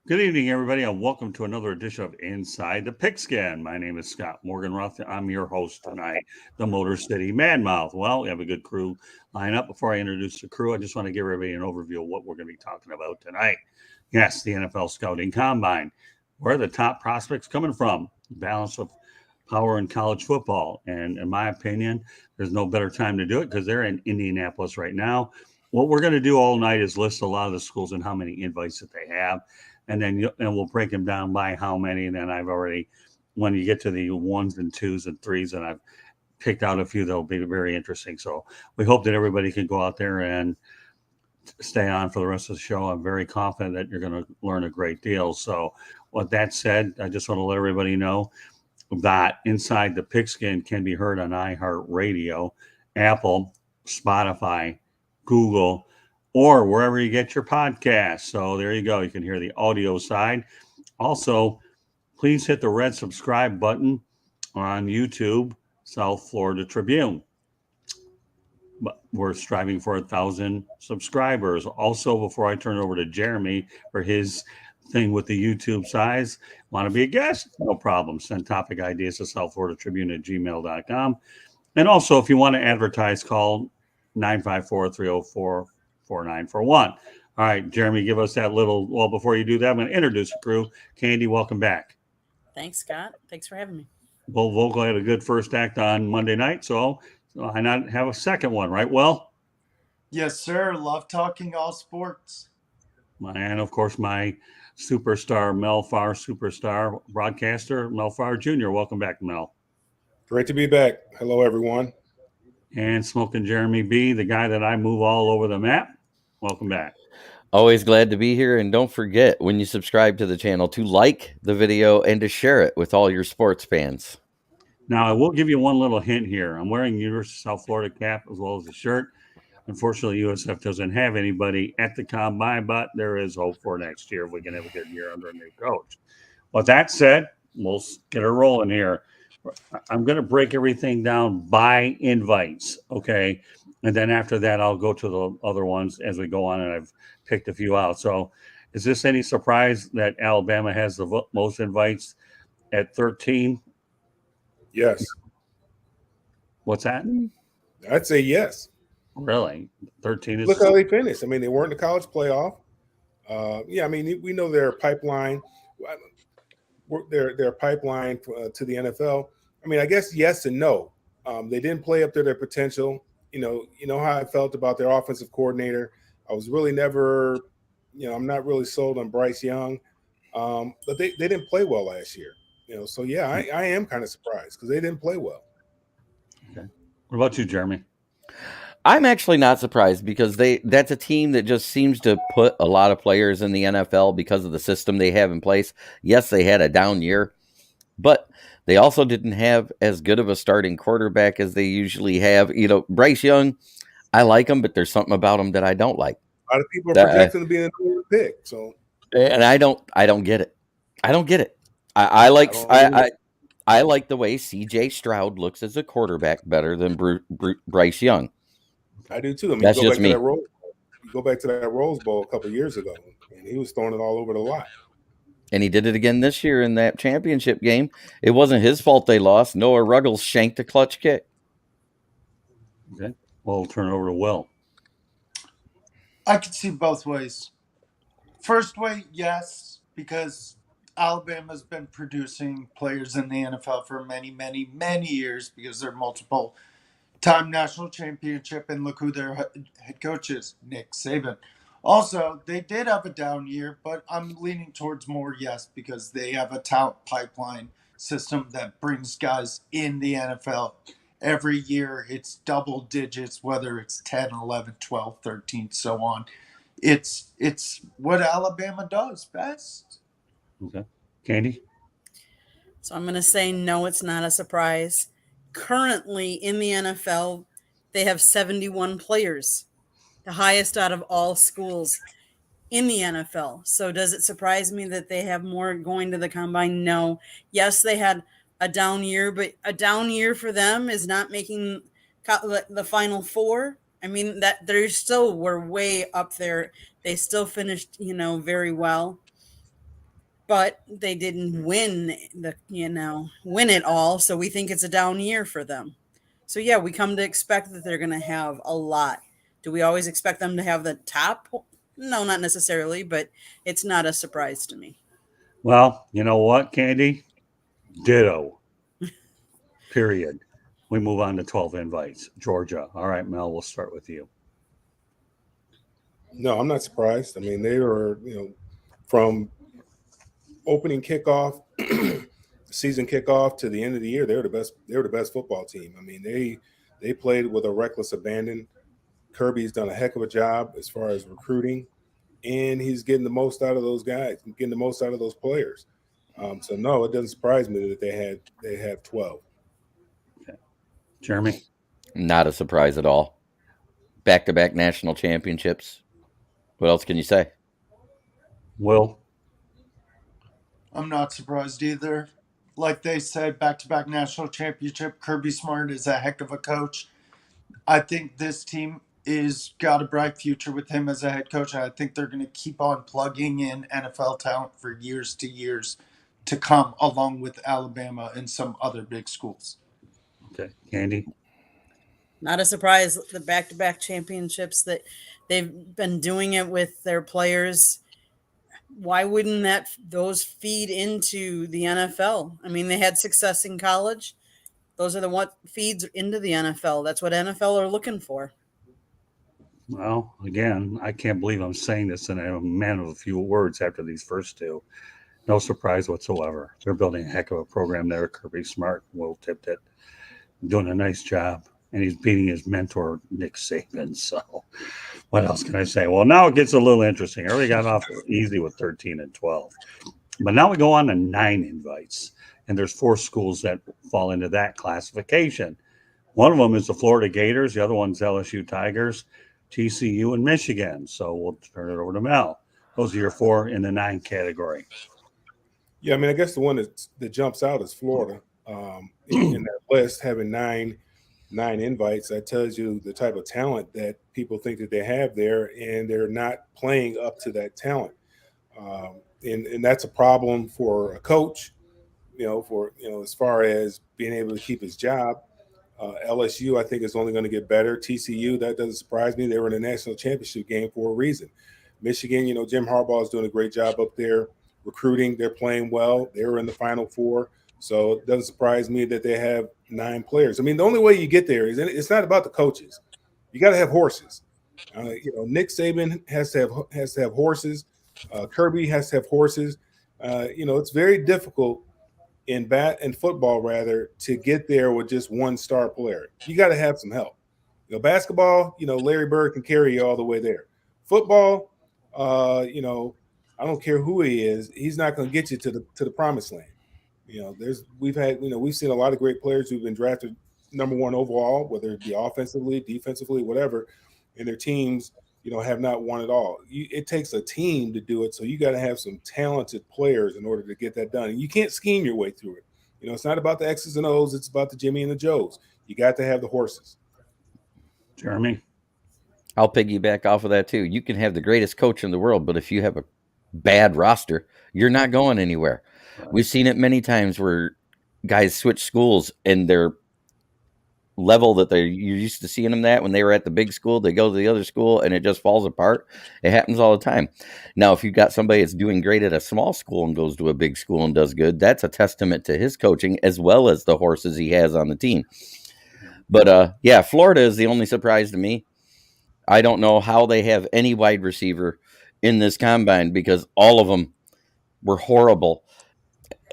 Good evening, everybody, and welcome to another edition of Inside the Pigskin. My name is Scott Morganroth. I'm your host tonight, the Motor City Madmouth. Well, we have a good crew line up. Before I introduce the crew, I just want to give everybody an overview of what we're going to be talking about tonight. Yes, the NFL Scouting Combine. Where are the top prospects coming from? Balance of power in college football. And in my opinion, there's no better time to do it because they're in Indianapolis right now. What we're going to do all night is list a lot of the schools and how many invites that they have, and then we'll break them down by how many. And then I've already, when you get to the ones and twos and threes, and I've picked out a few that'll be very interesting. So we hope that everybody can go out there and stay on for the rest of the show. I'm very confident that you're going to learn a great deal. So, with that said, I just want to let everybody know that Inside the Pigskin can be heard on iHeartRadio, Apple, Spotify, Google, or wherever you get your podcasts. So there you go. You can hear the audio side. Also, please hit the red subscribe button on YouTube, South Florida Tribune. But we're striving for 1,000 subscribers. Also, before I turn it over to Jeremy for his thing with the YouTube size, want to be a guest? No problem. Send topic ideas to South Florida Tribune at gmail.com. And also, if you want to advertise, call 954 304 4941. All right, Jeremy, give us that little. Well, before you do that, I'm going to introduce the crew. Candy, welcome back. Thanks, Scott. Thanks for having me. Well, Vogel had a good first act on Monday night, so why not have a second one, right? Well, yes, sir. Love talking all sports. And of course, my superstar, Mel Farr, superstar broadcaster, Mel Farr Jr. Welcome back, Mel. Great to be back. Hello, everyone. And Smoking Jeremy B., the guy that I move all over the map. Welcome back. Always glad to be here. And don't forget, when you subscribe to the channel, to like the video and to share it with all your sports fans. Now, I will give you one little hint here. I'm wearing University of South Florida cap as well as a shirt. Unfortunately, USF doesn't have anybody at the combine, but there is hope for next year if we can have a good year under a new coach. With that said, we'll get her rolling here. I'm going to break everything down by invites, okay? And then after that, I'll go to the other ones as we go on, and I've picked a few out. So is this any surprise that Alabama has the most invites at 13? Yes. What's that? I'd say yes. Really? 13 is... Look how they finished. I mean, they weren't in the college playoff. I mean, we know their pipeline. Their pipeline to the NFL. I mean, I guess yes and no. They didn't play up to their potential. You know how I felt about their offensive coordinator. I was really never, I'm not really sold on Bryce Young. But they didn't play well last year. So yeah, I am kind of surprised because they didn't play well. Okay. What about you, Jeremy? I'm actually not surprised because that's a team that just seems to put a lot of players in the NFL because of the system they have in place. Yes, they had a down year, but they also didn't have as good of a starting quarterback as they usually have. Bryce Young, I like him, but there's something about him that I don't like. A lot of people are projecting to be a new pick. So, and I don't get it. I don't get it. I like the way C.J. Stroud looks as a quarterback better than Bryce Young. I do too. I mean, that's just me. You go back to that Rose Bowl a couple of years ago, and he was throwing it all over the lot. And he did it again this year in that championship game. It wasn't his fault they lost. Noah Ruggles shanked a clutch kick. Okay. Well, we'll turn it over to Will. I could see both ways. First way, yes, because Alabama's been producing players in the NFL for many, many, many years because they're multiple-time national championship, and look who their head coach is, Nick Saban. Also, they did have a down year, but I'm leaning towards more yes because they have a talent pipeline system that brings guys in the NFL. Every year, it's double digits, whether it's 10, 11, 12, 13, so on. It's what Alabama does best. Okay. Candy? So I'm going to say no, it's not a surprise. Currently in the NFL, they have 71 players, the highest out of all schools in the NFL. So does it surprise me that they have more going to the combine? No. Yes, they had a down year, but a down year for them is not making the Final Four. I mean, that were way up there. They still finished, very well. but they didn't win win it all. So we think it's a down year for them. So yeah, we come to expect that they're going to have a lot. Do we always expect them to have the top? No, not necessarily, but it's not a surprise to me. Well, you know what, Candy? Ditto. Period. We move on to 12 invites. Georgia. All right, Mel, we'll start with you. No, I'm not surprised. I mean, they were, from opening kickoff, season kickoff to the end of the year, they were the best. They were the best football team. I mean, they played with a reckless abandon. Kirby's done a heck of a job as far as recruiting, and he's getting the most out of those guys, getting the most out of those players. So no, it doesn't surprise me that they have 12. Okay. Jeremy? Not a surprise at all. Back-to-back national championships. What else can you say? Will? I'm not surprised either. Like they said, back-to-back national championship. Kirby Smart is a heck of a coach. I think this team is got a bright future with him as a head coach. And I think they're going to keep on plugging in NFL talent for years to come, along with Alabama and some other big schools. Okay. Candy? Not a surprise. The back-to-back championships that they've been doing it with their players. Why wouldn't those feed into the NFL? I mean, they had success in college. Those are the what feeds into the NFL. That's what NFL are looking for. Well, again, I can't believe I'm saying this, and I'm a man of a few words after these first two. No surprise whatsoever. They're building a heck of a program there. Kirby Smart, Will tipped it, doing a nice job, and he's beating his mentor, Nick Saban. So what else can I say? Well, now it gets a little interesting. I already got off easy with 13 and 12. But now we go on to 9 invites, and there's 4 schools that fall into that classification. One of them is the Florida Gators. The other one's LSU Tigers, TCU, and Michigan. So we'll turn it over to Mel. Those are your 4 in the 9 category. Yeah, I mean, I guess the one that jumps out is Florida. In that list, having nine invites, that tells you the type of talent that people think that they have there, and they're not playing up to that talent. And that's a problem for a coach, as far as being able to keep his job. LSU, I think, is only going to get better. TCU, that doesn't surprise me. They were in the national championship game for a reason. Michigan, Jim Harbaugh is doing a great job up there recruiting. They're playing well. They were in the Final Four. So it doesn't surprise me that they have 9 players. I mean, the only way you get there is it's not about the coaches. You got to have horses. Nick Saban has to have horses. Kirby has to have horses. It's very difficult in football rather to get there with just one star player. You got to have some help. Basketball, Larry Bird can carry you all the way there. Football, I don't care who he is, he's not going to get you to the promised land. We've seen a lot of great players who've been drafted number 1 overall, whether it be offensively, defensively, whatever, and their teams, have not won it all. It takes a team to do it, so you got to have some talented players in order to get that done. And you can't scheme your way through it. It's not about the X's and O's, it's about the Jimmy and the Joes. You got to have the horses. Jeremy? I'll piggyback off of that too. You can have the greatest coach in the world, but if you have a bad roster, you're not going anywhere. Right. We've seen it many times where guys switch schools and their level that you're used to seeing them that when they were at the big school, they go to the other school and it just falls apart. It happens all the time. Now, if you've got somebody that's doing great at a small school and goes to a big school and does good, that's a testament to his coaching as well as the horses he has on the team. But Florida is the only surprise to me. I don't know how they have any wide receiver in this combine because all of them were horrible.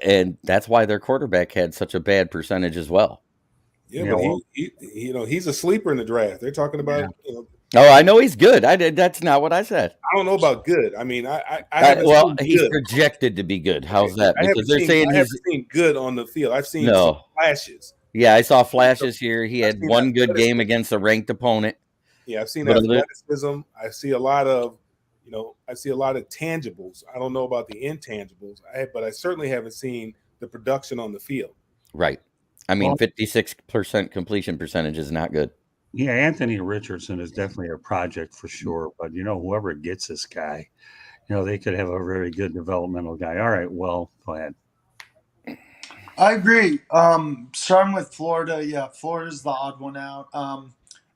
And that's why their quarterback had such a bad percentage as well. Yeah, but he's a sleeper in the draft. They're talking about. Yeah. Oh, I know he's good. That's not what I said. I don't know about good. I mean, I haven't seen he's good. Projected to be good. How's that? Because they're saying I haven't seen good on the field. I've seen flashes. Yeah, I saw flashes here. He had one good game against a ranked opponent. Yeah, I've seen athleticism. I see a lot of, tangibles. I don't know about the intangibles, but I certainly haven't seen the production on the field. Right. I mean, 56% completion percentage is not good. Yeah, Anthony Richardson is definitely a project for sure. But, whoever gets this guy, they could have a very good developmental guy. All right, well, go ahead. I agree. Starting with Florida, yeah, Florida's the odd one out. I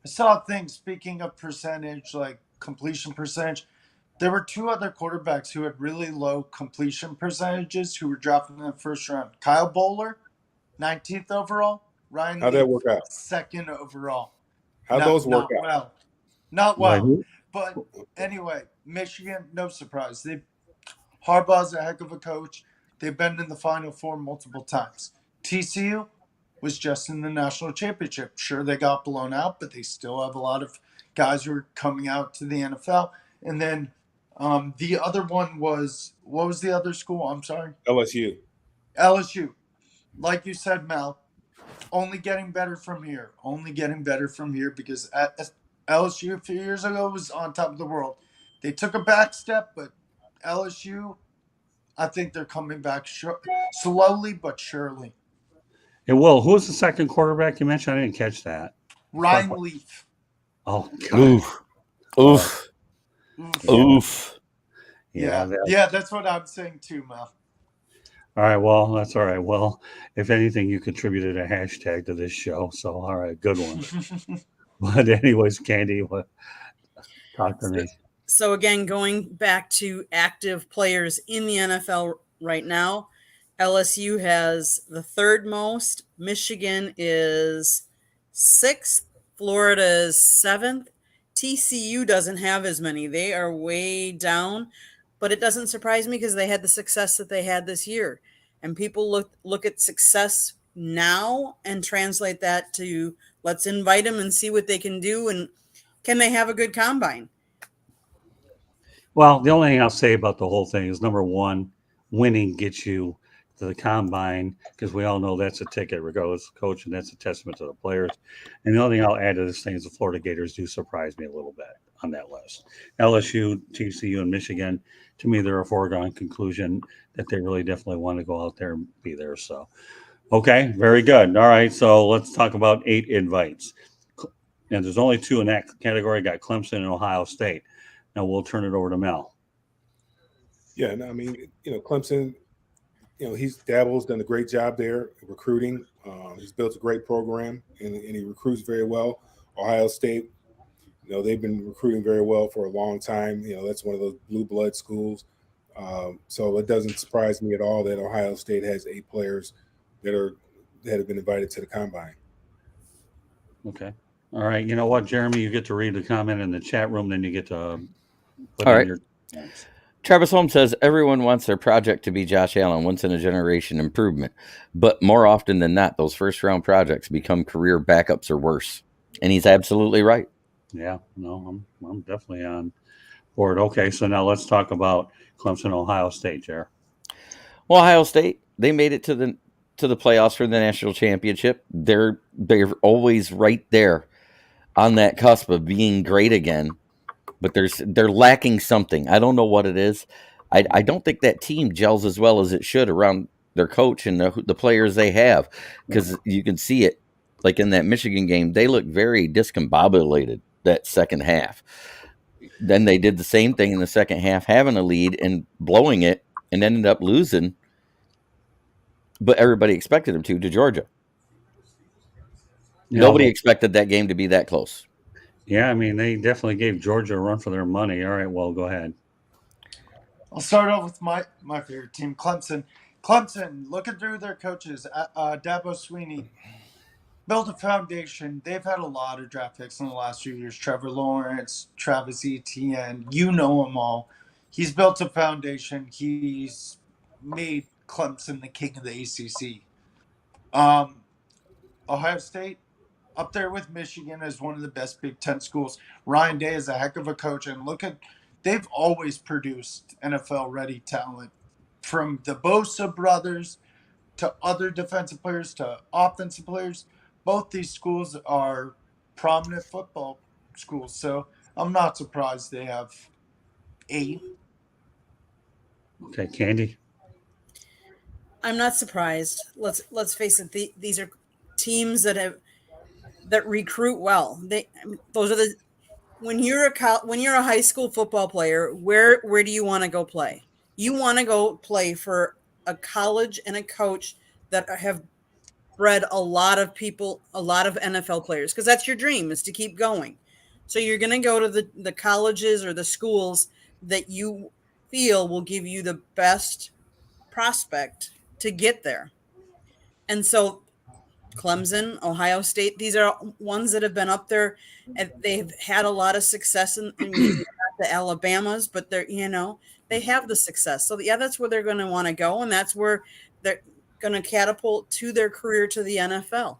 saw a thing, speaking of percentage, like completion percentage. There were two other quarterbacks who had really low completion percentages who were drafted in the first round. Kyle Bowler, 19th overall. Ryan How'd that Leaf, work out? second overall. How'd those work Not out? well. Not Wait, well. But anyway, Michigan, no surprise. Harbaugh's a heck of a coach. They've been in the Final Four multiple times. TCU was just in the national championship. Sure, they got blown out, but they still have a lot of guys who are coming out to the NFL. And then the other one was, what was the other school? I'm sorry. LSU. LSU. Like you said, Mel, only getting better from here. Only getting better from here because LSU a few years ago was on top of the world. They took a back step, but LSU, I think they're coming back slowly but surely. Hey, Will, who was the second quarterback you mentioned? I didn't catch that. Ryan Leaf. Oh, God. Oof. Oof. Oof. Oof. Yeah, that's what I'm saying too, Mel. All right, well, that's all right. Well, if anything, you contributed a hashtag to this show. So, all right, good one. But anyways, Candy, talk to me. So again, going back to active players in the NFL right now, LSU has the third most. Michigan is sixth. Florida is seventh. TCU doesn't have as many. They are way down, but it doesn't surprise me because they had the success that they had this year. And people look at success now and translate that to let's invite them and see what they can do and can they have a good combine. Well, the only thing I'll say about the whole thing is number one, winning gets you to the combine because we all know that's a ticket, regardless of coach, and that's a testament to the players. And the only thing I'll add to this thing is the Florida Gators do surprise me a little bit on that list. LSU, TCU, and Michigan, to me, they're a foregone conclusion that they really definitely want to go out there and be there. So, okay, very good. All right, so let's talk about 8 invites. And there's only 2 in that category. Got Clemson and Ohio State. Now we'll turn it over to Mel. Yeah, no, I mean, Clemson, he's done a great job there recruiting. He's built a great program, and he recruits very well. Ohio State, they've been recruiting very well for a long time. That's one of those blue blood schools. So it doesn't surprise me at all that Ohio State has 8 players that have been invited to the combine. Okay. All right. You know what, Jeremy? You get to read the comment in the chat room, then you get to put All in right. your comments. Travis Holmes says everyone wants their project to be Josh Allen, once in a generation improvement. But more often than not, those first round projects become career backups or worse. And he's absolutely right. Yeah. No, I'm definitely on board. Okay. So now let's talk about Clemson, Ohio State, Jer. Well, Ohio State, they made it to the playoffs for the national championship. They're always right there on that cusp of being great again. But they're lacking something. I don't know what it is. I don't think that team gels as well as it should around their coach and the players they have, because you can see it. Like in that Michigan game, they look very discombobulated that second half. Then they did the same thing in the second half, having a lead and blowing it, and ended up losing. But everybody expected them to Georgia. Nobody expected that game to be that close. Yeah, I mean, they definitely gave Georgia a run for their money. All right, well, go ahead. I'll start off with my favorite team, Clemson. Clemson, looking through their coaches, Dabo Sweeney built a foundation. They've had a lot of draft picks in the last few years. Trevor Lawrence, Travis Etienne, you know them all. He's built a foundation. He's made Clemson the king of the ACC. Ohio State, up there with Michigan as one of the best Big Ten schools. Ryan Day is a heck of a coach, and they've always produced NFL-ready talent, from the Bosa brothers to other defensive players to offensive players. Both these schools are prominent football schools, so I'm not surprised they have 8. Okay, Candy. I'm not surprised. Let's face it. These are teams that recruit well. Those are when you're a high school football player, where do you want to go play? You want to go play for a college and a coach that have bred a lot of people, a lot of NFL players, because that's your dream, is to keep going. So you're going to go to the colleges or the schools that you feel will give you the best prospect to get there. And so Clemson, Ohio State, these are ones that have been up there and they've had a lot of success and maybe not the Alabamas, but they're, they have the success. So yeah, that's where they're going to want to go. And that's where they're going to catapult to their career to the NFL.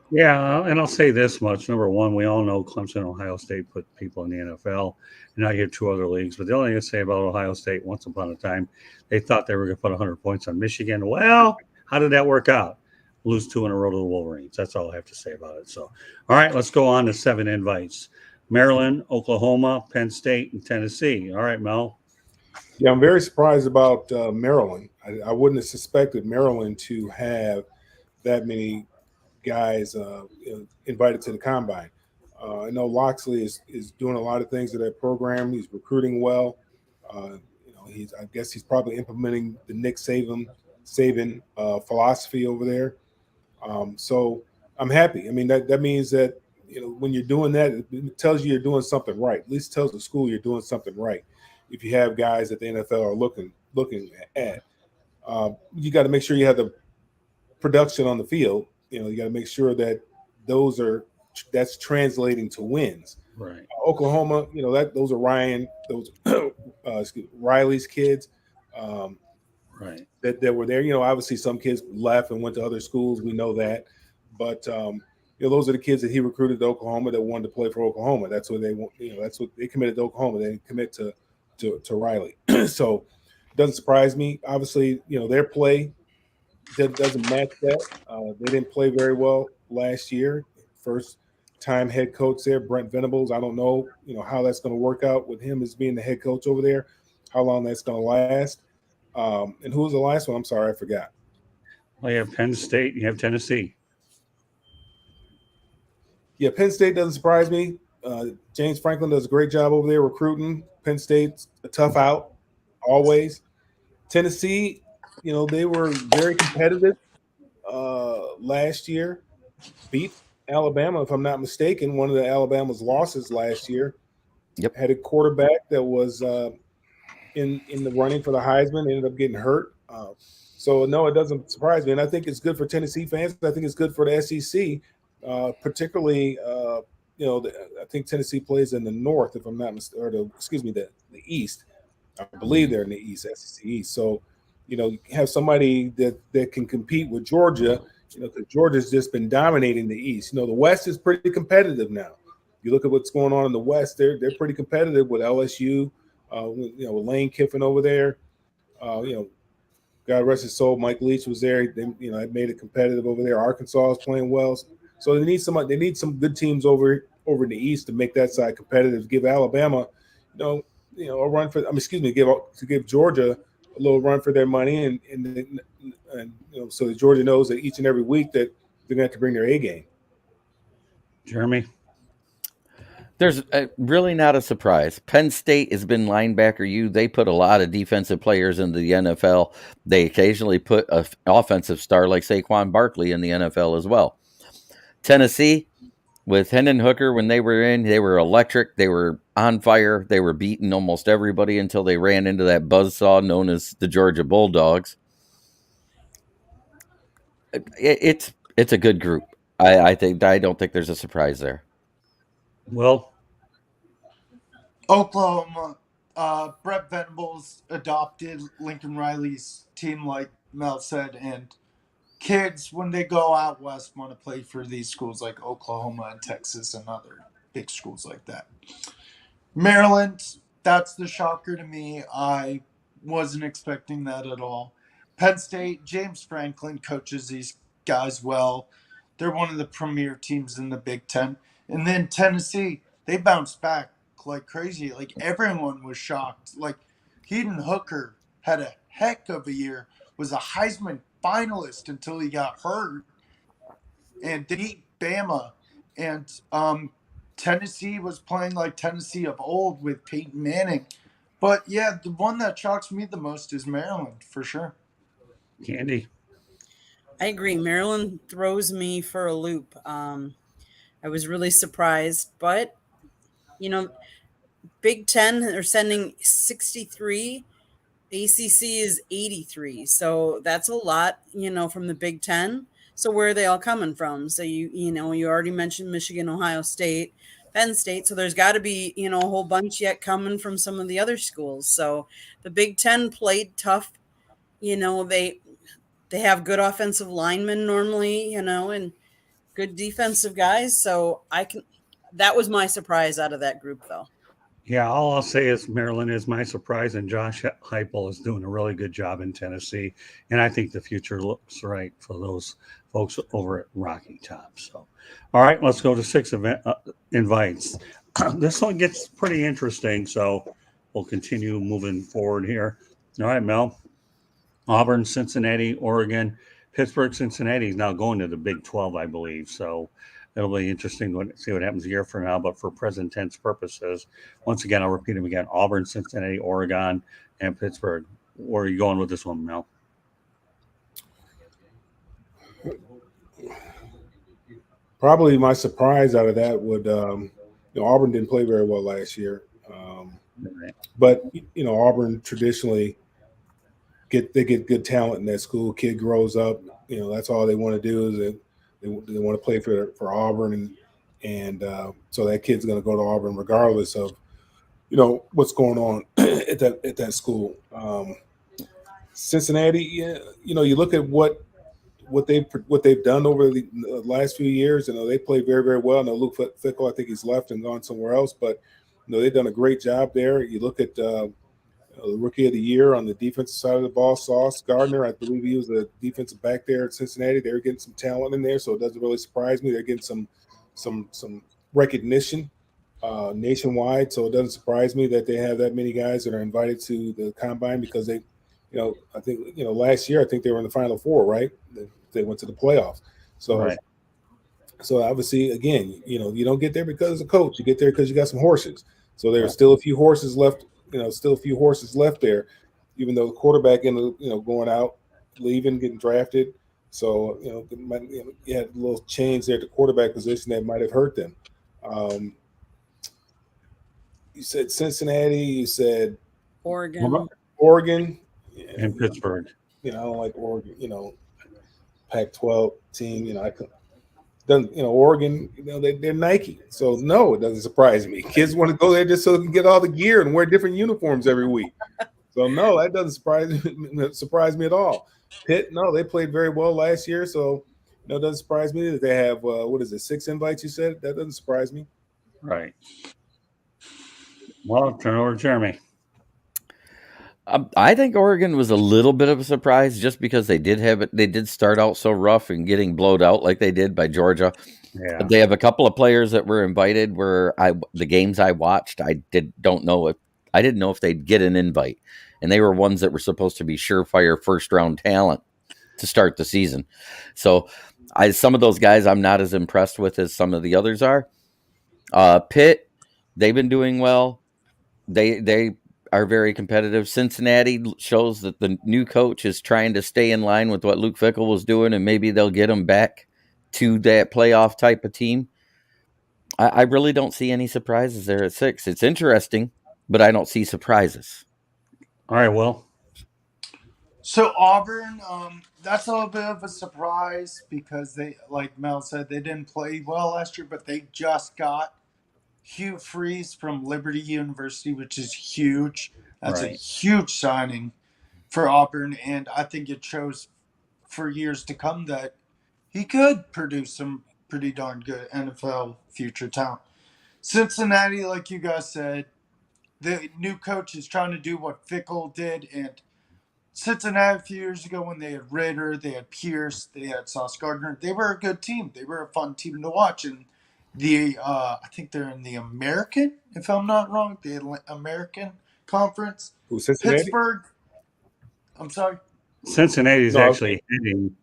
Yeah, and I'll say this much. Number one, we all know Clemson and Ohio State put people in the NFL. And now you have two other leagues. But the only thing to say about Ohio State, once upon a time, they thought they were going to put 100 points on Michigan. Well, how did that work out? Lose 2 in a row to the Wolverines. That's all I have to say about it. So, all right, let's go on to 7 invites. Maryland, Oklahoma, Penn State, and Tennessee. All right, Mel. Yeah, I'm very surprised about Maryland. I wouldn't have suspected Maryland to have that many guys invited to the combine. I know Loxley is doing a lot of things to that program. He's recruiting well. I guess he's probably implementing the Nick Saban philosophy over there. So I'm happy. I mean, that means that when you're doing that, it tells you you're doing something right. At least tells the school you're doing something right. If you have guys that the NFL are looking at, you got to make sure you have the production on the field. You got to make sure that that's translating to wins. Right. Oklahoma, those are Riley's kids. Right. That were there. Obviously some kids left and went to other schools. We know that, but those are the kids that he recruited to Oklahoma that wanted to play for Oklahoma. That's what they want. That's what they committed to Oklahoma. They didn't commit to Riley. So it doesn't surprise me. Obviously, their play that doesn't match that. They didn't play very well last year. First time head coach there, Brent Venables. I don't know, how that's going to work out with him as being the head coach over there. How long that's going to last. And who was the last one? I'm sorry, I forgot. Well, you have Penn State. You have Tennessee. Yeah, Penn State doesn't surprise me. James Franklin does a great job over there recruiting. Penn State's a tough out, always. Tennessee, they were very competitive last year. Beat Alabama, if I'm not mistaken. One of the Alabama's losses last year. Yep. Had a quarterback that was in the running for the Heisman, ended up getting hurt. So no, it doesn't surprise me, and I think it's good for Tennessee fans. I think it's good for the SEC, particularly. I think Tennessee plays in the North, if I'm not mistaken, the East. I believe they're in the East, SEC East. So, you have somebody that can compete with Georgia. Because Georgia's just been dominating the East. The West is pretty competitive now. You look at what's going on in the West; they're pretty competitive with LSU. With Lane Kiffin over there. God rest his soul, Mike Leach was there. They, made it competitive over there. Arkansas is playing well, so they need some good teams over in the East to make that side competitive. Give Alabama, a run for. Give Georgia a little run for their money, and so that Georgia knows that each and every week that they're going to have to bring their A game. Jeremy. There's really not a surprise. Penn State has been linebacker U. They put a lot of defensive players into the NFL. They occasionally put an offensive star like Saquon Barkley in the NFL as well. Tennessee, with Hendon Hooker, when they were in, they were electric. They were on fire. They were beating almost everybody until they ran into that buzzsaw known as the Georgia Bulldogs. It's a good group. I don't think there's a surprise there. Well, Oklahoma, Brett Venables adopted Lincoln Riley's team, like Mel said, and kids, when they go out west, want to play for these schools like Oklahoma and Texas and other big schools like that. Maryland, that's the shocker to me. I wasn't expecting that at all. Penn State, James Franklin coaches these guys well. They're one of the premier teams in the Big Ten. And then Tennessee, they bounced back like crazy. Like everyone was shocked. Like Hendon Hooker had a heck of a year, was a Heisman finalist until he got hurt, and beat Bama. And Tennessee was playing like Tennessee of old with Peyton Manning. But yeah, the one that shocks me the most is Maryland, for sure. Candy. I agree. Maryland throws me for a loop. I was really surprised, but you know, Big Ten are sending 63. ACC is 83. So that's a lot, from the Big Ten. So where are they all coming from? So you already mentioned Michigan, Ohio State, Penn State. So there's got to be, a whole bunch yet coming from some of the other schools. So the Big Ten played tough. They have good offensive linemen normally, and good defensive guys. So that was my surprise out of that group though. Yeah, all I'll say is Maryland is my surprise, and Josh Heupel is doing a really good job in Tennessee, and I think the future looks right for those folks over at Rocky Top. So, all right, let's go to 6 invites. This one gets pretty interesting, so we'll continue moving forward here. All right, Mel. Auburn, Cincinnati, Oregon, Pittsburgh, Cincinnati is now going to the Big 12, I believe. So it'll be interesting to see what happens a year from now. But for present tense purposes, once again, I'll repeat them again: Auburn, Cincinnati, Oregon, and Pittsburgh. Where are you going with this one, Mel? Probably my surprise out of that would, Auburn didn't play very well last year. But, Auburn traditionally get good talent in that school. Kid grows up, that's all they want to do is they want to play for Auburn, and so that kid's going to go to Auburn regardless of what's going on at that school. Cincinnati, you look at what they've done over the last few years. They play very, very well. Now Luke Fickell, I think he's left and gone somewhere else, but they've done a great job there. You look at the Rookie of the Year on the defensive side of the ball, Sauce Gardner. I believe he was a defensive back there at Cincinnati. They're getting some talent in there, so it doesn't really surprise me. They're getting some recognition nationwide, so it doesn't surprise me that they have that many guys that are invited to the combine because they, I think last year I think they were in the Final Four, right? They went to the playoffs. So, right. So obviously, again, you don't get there because of the coach. You get there because you got some horses. So there's still a few horses left. Still a few horses left there, even though the quarterback going out, leaving, getting drafted. So you had a little change there at the quarterback position that might have hurt them. You said Cincinnati. You said Oregon, and Pittsburgh. I don't like Oregon. Pac-12 team. Oregon, they're Nike. So, no, it doesn't surprise me. Kids want to go there just so they can get all the gear and wear different uniforms every week. So, no, that doesn't surprise me at all. Pitt, no, they played very well last year. So, it doesn't surprise me that they have, 6 invites you said? That doesn't surprise me. Right. Well, turn over to Jeremy. I think Oregon was a little bit of a surprise just because they did start out so rough and getting blowed out like they did by Georgia. Yeah. They have a couple of players that were invited where the games I watched, I didn't know if they'd get an invite. And they were ones that were supposed to be surefire first round talent to start the season. So some of those guys I'm not as impressed with as some of the others are. Pitt, they've been doing well. They are very competitive. Cincinnati shows that the new coach is trying to stay in line with what Luke Fickell was doing, and maybe they'll get him back to that playoff type of team. I really don't see any surprises there at 6. It's interesting, but I don't see surprises. All right, Will. So Auburn, that's a little bit of a surprise because they, like Mel said, they didn't play well last year, but they just got Hugh Freeze from Liberty University, which is huge. That's a huge signing for Auburn, and I think it shows for years to come that he could produce some pretty darn good NFL future talent. Cincinnati, like you guys said, the new coach is trying to do what Fickell did, and Cincinnati a few years ago when they had Ritter, they had Pierce, they had Sauce Gardner, they were a good team. They were a fun team to watch, and I think they're in the American, if I'm not wrong, the American Conference. Who, Cincinnati? Pittsburgh. I'm sorry. Cincinnati's actually heading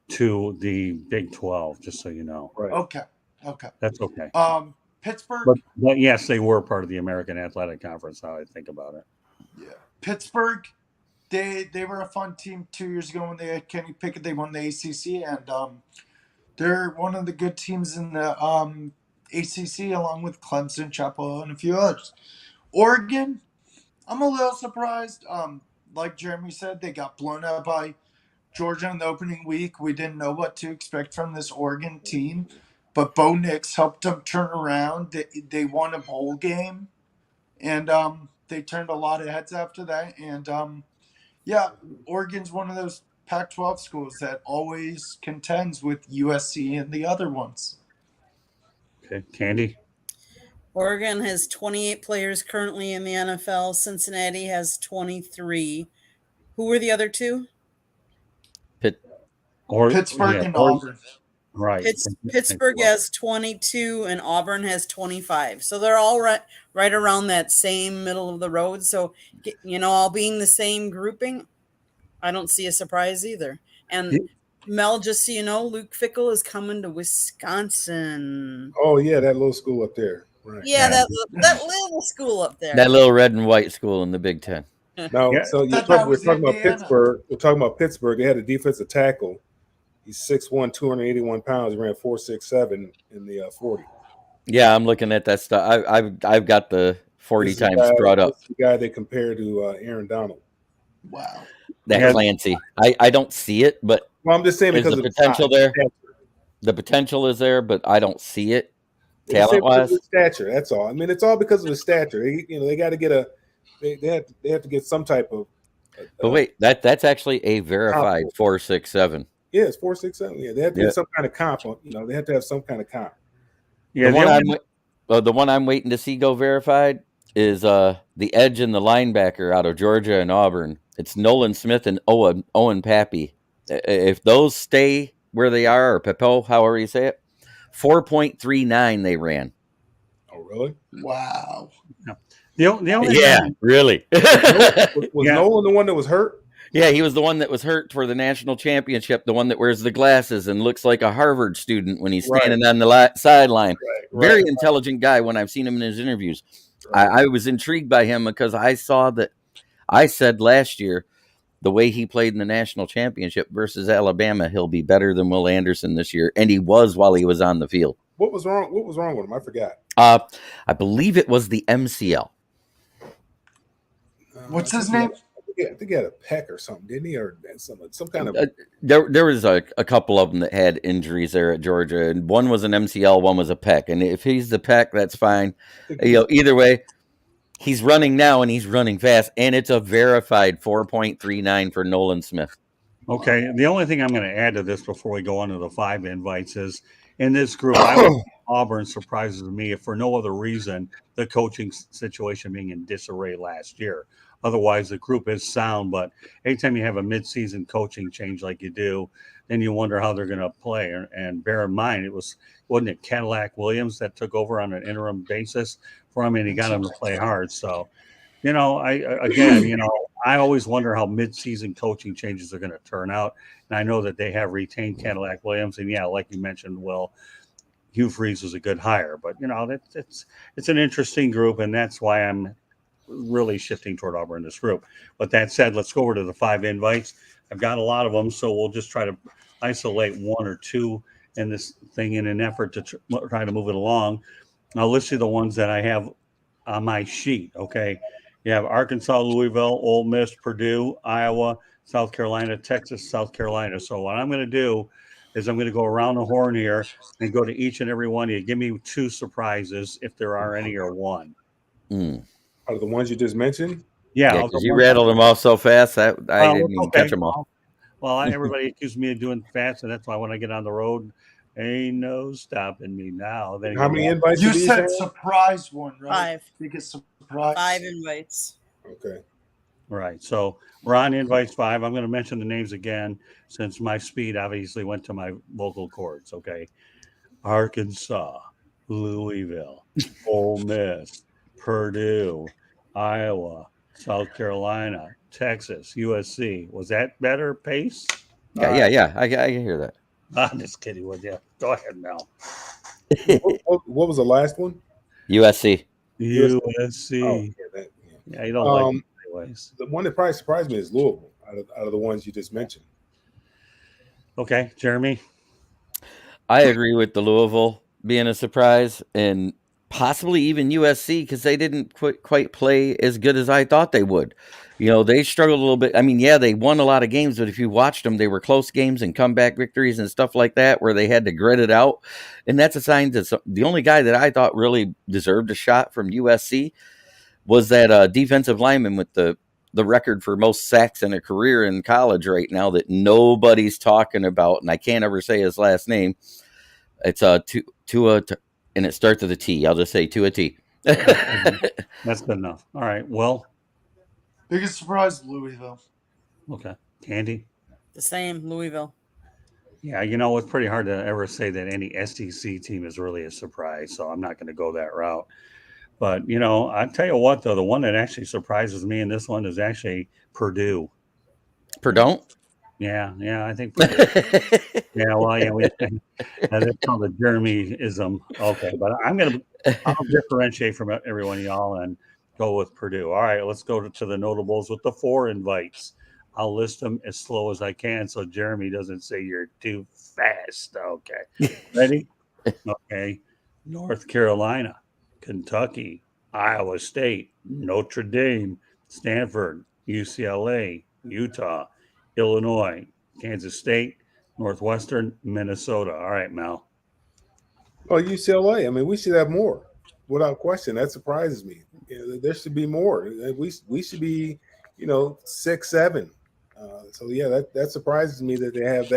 to the Big 12, just so you know. Right. Okay. That's okay. Pittsburgh. But yes, they were part of the American Athletic Conference. How I think about it. Yeah. Pittsburgh. They were a fun team 2 years ago when they had Kenny Pickett. They won the ACC, and they're one of the good teams in the ACC, along with Clemson, Chapel, and a few others. Oregon, I'm a little surprised. Like Jeremy said, they got blown out by Georgia in the opening week. We didn't know what to expect from this Oregon team, but Bo Nix helped them turn around. They won a bowl game, and they turned a lot of heads after that. And yeah, Oregon's one of those Pac-12 schools that always contends with USC and the other ones. Okay, Candy. Oregon has 28 players currently in the NFL. Cincinnati has 23. Who were the other two? Pittsburgh and Auburn. Right. Pittsburgh has 22 and Auburn has 25. So they're all right around that same middle of the road. So, all being the same grouping, I don't see a surprise either. And Mel, just so you know, Luke Fickell is coming to Wisconsin. Oh, yeah, that little school up there. Right. Yeah, that little school up there. That little red and white school in the Big Ten. No, so we're talking about Pittsburgh. We're talking about Pittsburgh. They had a defensive tackle. He's 6'1", 281 pounds. He ran 4.67 in the 40. Yeah, I'm looking at that stuff. I've got the 40 times brought up. The guy they compare to Aaron Donald. Wow. That Clancy. I don't see it, but I'm just saying because the potential there. The potential is there, but I don't see it talent-wise. Stature. That's all. I mean, it's all because of the stature. They got to get they have to get some type of. But wait, that's actually a verified 4.67. Yeah, it's 4.67. Yeah, they have to get some kind of comp. They have to have some kind of comp. Yeah, the one I'm waiting to see go verified is the edge and the linebacker out of Georgia and Auburn. It's Nolan Smith and Owen Pappy. If those stay where they are, or Pepo, however you say it, 4.39 they ran. Oh, really? Wow. The only really. Was Nolan the one that was hurt? Yeah, he was the one that was hurt for the national championship, the one that wears the glasses and looks like a Harvard student when he's standing on the sideline. Very intelligent guy when I've seen him in his interviews. I was intrigued by him because I saw that I said last year the way he played in the national championship versus Alabama, he'll be better than Will Anderson this year, and he was while he was on the field. What was wrong? What was wrong with him? I forgot. I believe it was the MCL. What's his name? I think he had a pec or something, didn't he? Or some kind of. There was a couple of them that had injuries there at Georgia, and one was an MCL, one was a pec. And if he's the pec, that's fine. Either way, he's running now, and he's running fast, and it's a verified 4.39 for Nolan Smith. Okay, the only thing I'm going to add to this before we go on to the 5 invites is in this group, Auburn surprises me if for no other reason the coaching situation being in disarray last year. Otherwise, the group is sound, but anytime you have a midseason coaching change like you do, then you wonder how they're going to play. And bear in mind, wasn't it Cadillac Williams that took over on an interim basis for him, and he got him to play hard. So, I always wonder how midseason coaching changes are going to turn out. And I know that they have retained Cadillac Williams, and like you mentioned, Will, Hugh Freeze was a good hire. But it's an interesting group, and that's why I'm really shifting toward Auburn in this group. But that said, let's go over to the 5 invites. I've got a lot of them, so we'll just try to isolate 1 or 2 in this thing in an effort to try to move it along. I'll list you the ones that I have on my sheet, okay? You have Arkansas, Louisville, Ole Miss, Purdue, Iowa, South Carolina, Texas, South Carolina. So what I'm going to do is I'm going to go around the horn here and go to each and every one of you. Give me 2 surprises, if there are any, or 1. Out of the ones you just mentioned? Yeah, because you rattled them off so fast that I didn't even catch them all. Well, everybody accused me of doing fast, and that's why when I get on the road, ain't no stopping me now. How many invites? You said surprise one, right? 5. Biggest surprise. 5 invites. Okay. Right. So we're on invites 5. I'm going to mention the names again since my speed obviously went to my vocal cords. Okay. Arkansas, Louisville, Ole Miss, Purdue, Iowa, South Carolina, Texas, USC. Was that better pace? Yeah. I can hear that. I'm just kidding with you. Go ahead, Mel. What was the last one? USC. USC. yeah. Yeah, you don't like Um, it anyways. the one that probably surprised me is Louisville out of the ones you just mentioned. Okay, Jeremy. I agree with the Louisville being a surprise and possibly even USC because they didn't quite play as good as I thought they would. They struggled a little bit. I mean, yeah, they won a lot of games, but if you watched them, they were close games and comeback victories and stuff like that where they had to grit it out. And that's a sign that the only guy that I thought really deserved a shot from USC was that defensive lineman with the record for most sacks in a career in college right now that nobody's talking about, and I can't ever say his last name. It's Tua, and it starts with a T. I'll just say Tua T. That's good enough. All right. Well, Biggest surprise, Louisville. okay. Candy. The same, Louisville. Yeah, it's pretty hard to ever say that any SEC team is really a surprise, so I'm not going to go that route. But, I tell you what, though, the one that actually surprises me in this one is actually Purdue. Purdue? Yeah, I think Purdue. Yeah, well, yeah, that's called a Jeremy-ism. Okay, but I'll differentiate from everyone of y'all and go with Purdue. All right, let's go to the notables with the 4 invites. I'll list them as slow as I can so Jeremy doesn't say you're too fast. Okay, ready? Okay, North Carolina, Kentucky, Iowa State, Notre Dame, Stanford, UCLA, Utah, Illinois, Kansas State, Northwestern, Minnesota. All right, Mel. Oh, UCLA. I mean, we should have more, without question. That surprises me. There should be more. We should be, 6, 7. So yeah, that surprises me that they have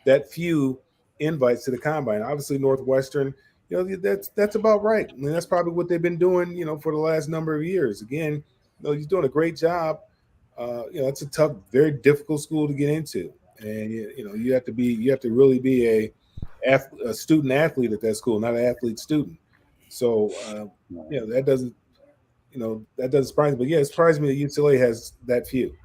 that few invites to the combine. Obviously, Northwestern. That's about right. I mean, that's probably what they've been doing. For the last number of years. Again, he's doing a great job. It's a tough, very difficult school to get into, and you have to really be a student athlete at that school, not an athlete student. So that doesn't surprise me. But yeah, it surprised me that UCLA has that few.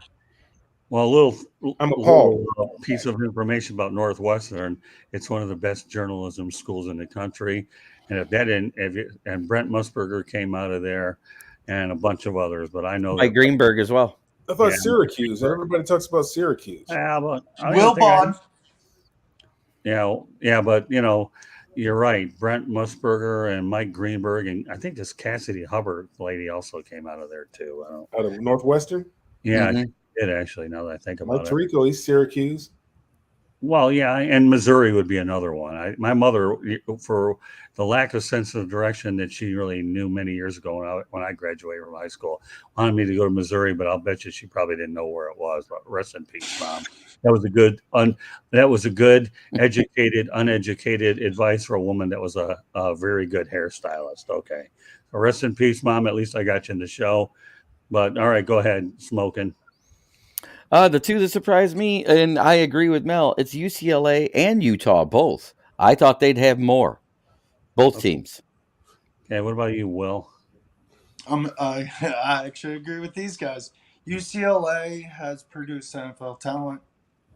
Well, I'm appalled. little piece of information about Northwestern. It's one of the best journalism schools in the country, and and Brent Musburger came out of there, and a bunch of others. But I know Mike Greenberg as well. I thought Syracuse. Everybody talks about Syracuse. Yeah, but Wilbon. Yeah, but you're right. Brent Musburger and Mike Greenberg, and I think this Cassidy Hubbard lady also came out of there too. Out of Northwestern. Yeah, she did actually. Now that I think about Mike Tirico, he's Syracuse. Well, yeah, and Missouri would be another one. My mother, for the lack of sense of direction that she really knew many years ago when I graduated from high school, wanted me to go to Missouri, but I'll bet you she probably didn't know where it was. But rest in peace, Mom. That was a good educated, uneducated advice for a woman that was a very good hairstylist. Okay, so rest in peace, Mom. At least I got you in the show. But all right, go ahead, smoking. The 2 that surprised me, and I agree with Mel, it's UCLA and Utah, both. I thought they'd have more. Both teams. Okay, what about you, Will? I actually agree with these guys. UCLA has produced NFL talent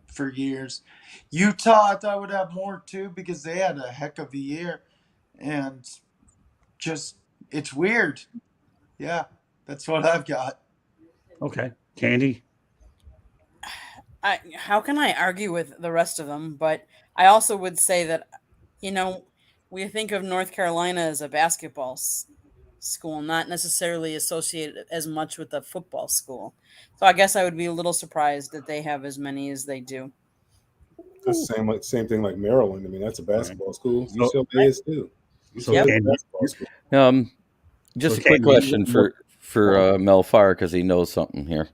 for years. Utah, I thought would have more too because they had a heck of a year, and just it's weird. Yeah, that's what I've got. Okay, Candy. How can I argue with the rest of them? But I also would say that, we think of North Carolina as a basketball school, not necessarily associated as much with a football school. So I guess I would be a little surprised that they have as many as they do. That's the same thing like Maryland. I mean, that's a basketball school. UCLA is too. So just a quick question for Mel Farr because he knows something here.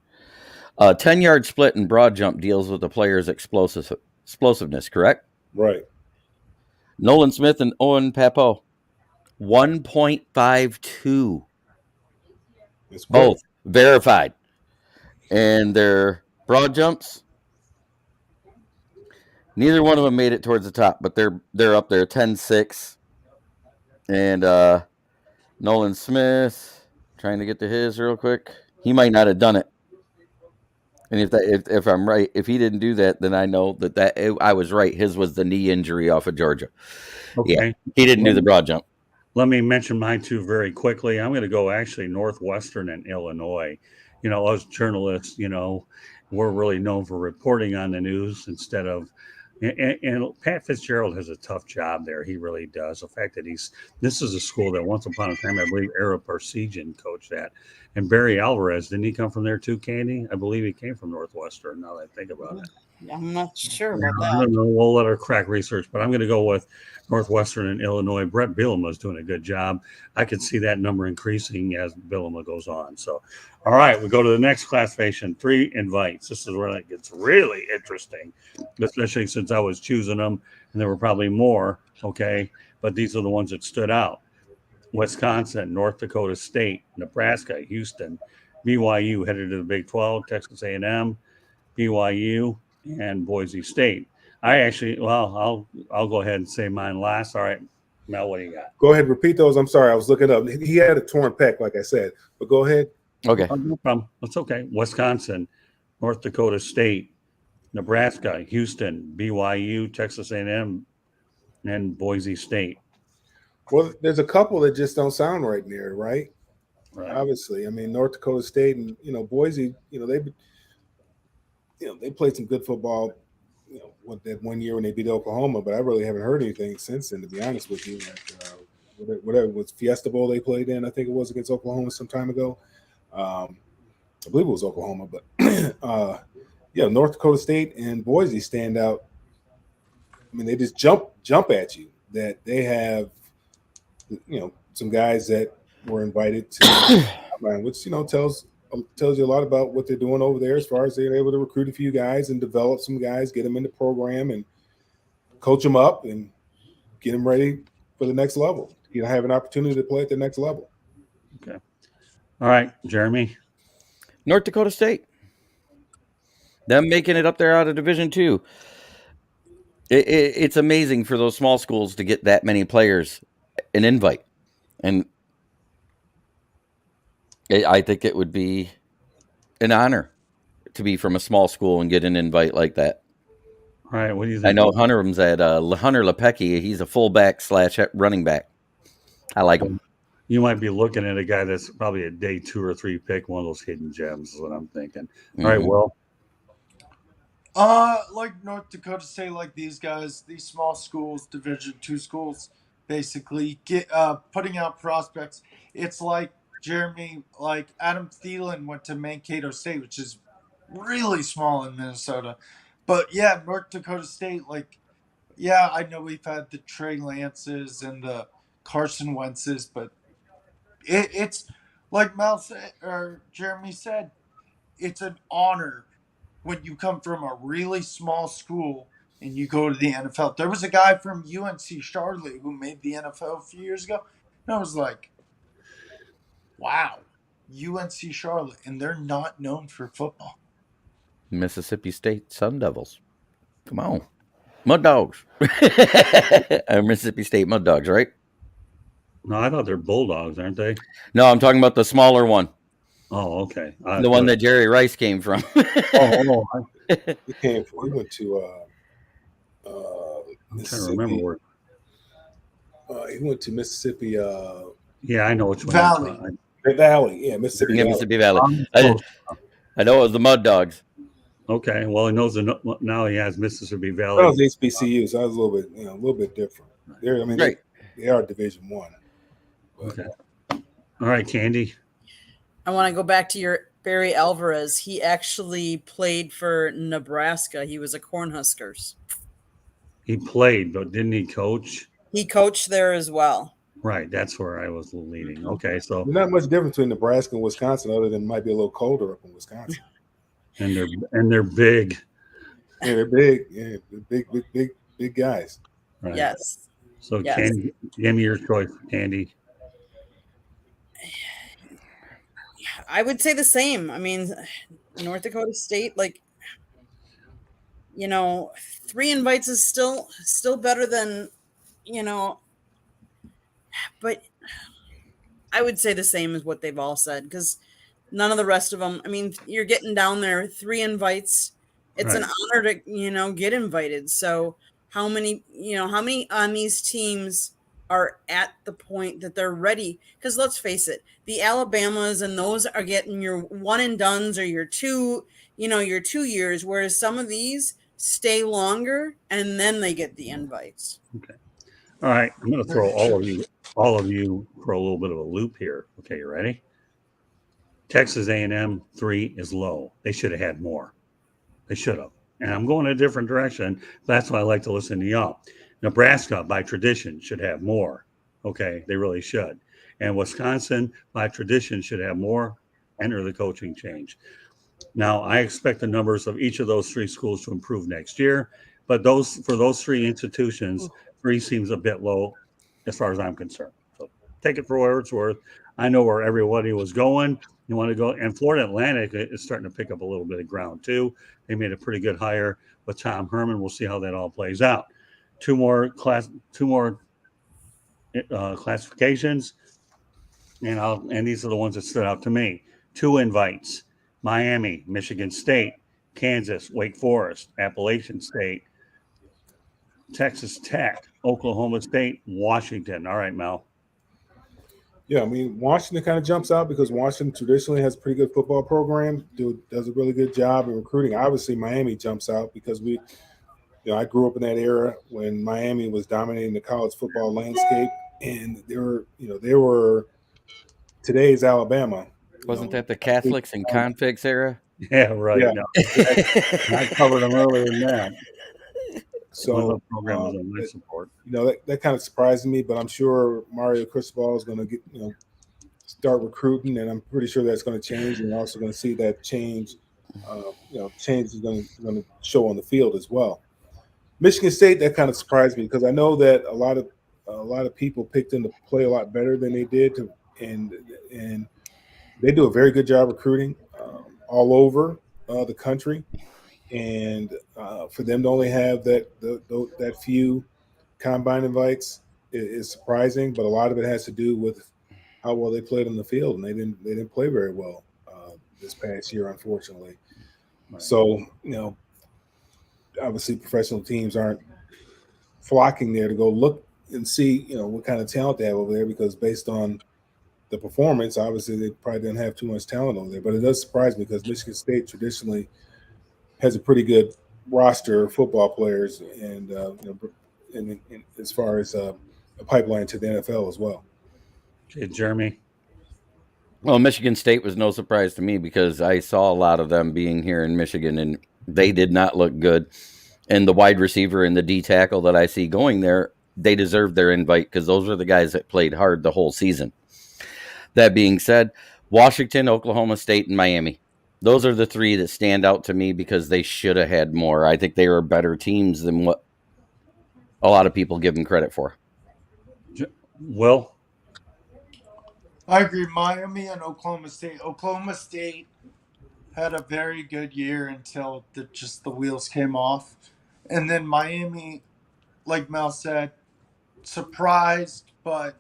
10-yard split and broad jump deals with the player's explosiveness, correct? Right. Nolan Smith and Owen Pappoe, 1.52. Both verified. And their broad jumps, neither one of them made it towards the top, but they're up there, 10.6. And Nolan Smith, trying to get to his real quick. He might not have done it. And if I'm right, if he didn't do that, then I know that I was right. His was the knee injury off of Georgia. Okay. Yeah, he didn't do the broad jump. Let me mention mine two very quickly. I'm going to go actually Northwestern and Illinois. Us journalists, we're really known for reporting on the news instead of. And Pat Fitzgerald has a tough job there. He really does. The fact that this is a school that once upon a time, I believe, Ara Parsegian coached at. And Barry Alvarez, didn't he come from there too, Candy? I believe he came from Northwestern, now that I think about it. I'm not sure Yeah, about I that. don't know. We'll let her crack research, but I'm going to go with Northwestern and Illinois. Brett Bielema is doing a good job. I could see that number increasing as Bielema goes on. So, all right, we go to the next classification, 3 invites. This is where it gets really interesting, especially since I was choosing them, and there were probably more, okay? But these are the ones that stood out. Wisconsin, North Dakota State, Nebraska, Houston, BYU headed to the Big 12, Texas A&M, BYU, and Boise State. I'll go ahead and say mine last. All right, Mel, what do you got? Go ahead, repeat those. I'm sorry, I was looking up. He had a torn pec, like I said, but go ahead. Okay. Oh, no problem. That's okay. Wisconsin, North Dakota State, Nebraska, Houston, BYU, Texas A&M, and Boise State. Well, there's a couple that just don't sound right there, right? Right. Obviously, I mean North Dakota State and Boise. They played some good football. That 1 year when they beat Oklahoma, but I really haven't heard anything since then. To be honest with you, whatever it was Fiesta Bowl they played in, I think it was against Oklahoma some time ago. I believe it was Oklahoma, but North Dakota State and Boise stand out. I mean, they just jump at you. That they have, some guys that were invited to, which tells you a lot about what they're doing over there as far as they're able to recruit a few guys and develop some guys, get them in the program and coach them up and get them ready for the next level. Have an opportunity to play at the next level. Okay. All right, Jeremy. North Dakota State. Them making it up there out of Division II. It's amazing for those small schools to get that many players an invite. And I think it would be an honor to be from a small school and get an invite like that. All right, what do you think? I know Hunter's at Hunter Lepecki. He's a fullback / running back. I like him. You might be looking at a guy that's probably a day 2 or 3 pick, one of those hidden gems is what I'm thinking. All right, well. Like North Dakota State, like these guys, these small schools, Division II schools, basically get putting out prospects. It's like Jeremy, like Adam Thielen went to Mankato State, which is really small in Minnesota. But yeah, North Dakota State, I know we've had the Trey Lances and the Carson Wentzes, but it's like Mel said, or Jeremy said, it's an honor when you come from a really small school and you go to the NFL. There was a guy from UNC Charlotte who made the NFL a few years ago. And I was like, wow, UNC Charlotte. And they're not known for football. Mississippi State Sun Devils. Come on. Mud Dogs. Mississippi State Mud Dogs, right? No, I thought they're Bulldogs, aren't they? No, I'm talking about the smaller one. Oh, okay. The one that Jerry Rice came from. He went to I'm trying to remember where. He went to Mississippi. Yeah, I know which one. Valley. Yeah, Mississippi. Yeah, Mississippi Valley. I know it was the Mud Dogs. Okay, well, he knows now he has Mississippi Valley. That was HBCU, so that was a little bit different. They are Division I. Okay. All right, Candy. I want to go back to your Barry Alvarez. He actually played for Nebraska. He was a Cornhuskers. He played, but didn't he coach? He coached there as well. Right, that's where I was leading. Okay, so not much difference between Nebraska and Wisconsin, other than it might be a little colder up in Wisconsin. And they're big. Yeah, they're big. Yeah, big guys. Right. Yes. So yes. Candy, give me your choice, Candy. I would say the same. I mean, North Dakota State, 3 invites is still better than, but I would say the same as what they've all said, because none of the rest of them, I mean, you're getting down there, 3 invites. It's an honor to, get invited. So how many on these teams are at the point that they're ready. Because let's face it, the Alabamas and those are getting your one and dones or your two, your 2 years, whereas some of these stay longer and then they get the invites. Okay. All right. I'm going to throw Very all of you for a little bit of a loop here. Okay, you ready? Texas A&M 3 is low. They should have had more. They should have. And I'm going a different direction. That's why I like to listen to y'all. Nebraska, by tradition, should have more. Okay, they really should. And Wisconsin, by tradition, should have more. Enter the coaching change. Now, I expect the numbers of each of those three schools to improve next year. But for those three institutions, 3 seems a bit low as far as I'm concerned. So take it for where it's worth. I know where everybody was going. You want to go, and Florida Atlantic is starting to pick up a little bit of ground too. They made a pretty good hire with Tom Herman. We'll see how that all plays out. Two more classifications, and these are the ones that stood out to me. 2 invites: Miami, Michigan State, Kansas, Wake Forest, Appalachian State, Texas Tech, Oklahoma State, Washington. All right, Mel. Yeah, I mean, Washington kind of jumps out because Washington traditionally has a pretty good football program, does a really good job in recruiting. Obviously, Miami jumps out because I grew up in that era when Miami was dominating the college football landscape, and they were today's Alabama. Wasn't that the Catholics and convicts era? Yeah, right. Yeah. No, I covered them earlier than that. So program was on my support. That kind of surprised me, but I'm sure Mario Cristobal is going to get start recruiting, and I'm pretty sure that's going to change. And you're also going to see that change. Change is going to show on the field as well. Michigan State, that kind of surprised me because I know that a lot of people picked them to play a lot better than they did, and they do a very good job recruiting all over the country. And for them to only have that few combine invites is surprising, but a lot of it has to do with how well they played on the field, and they didn't play very well this past year, unfortunately. Right. So obviously professional teams aren't flocking there to go look and see what kind of talent they have over there, because based on the performance, obviously they probably didn't have too much talent over there. But it does surprise me because Michigan State traditionally has a pretty good roster of football players, and as far as a pipeline to the NFL as well. Okay, Jeremy. Well, Michigan State was no surprise to me because I saw a lot of them being here in Michigan, and they did not look good. And the wide receiver and the D tackle that I see going there, they deserve their invite because those are the guys that played hard the whole season. That being said, Washington, Oklahoma State, and Miami. Those are the 3 that stand out to me because they should have had more. I think they are better teams than what a lot of people give them credit for. Will? I agree. Miami and Oklahoma State. Oklahoma State had a very good year until the wheels came off. And then Miami, like Mel said, surprised, but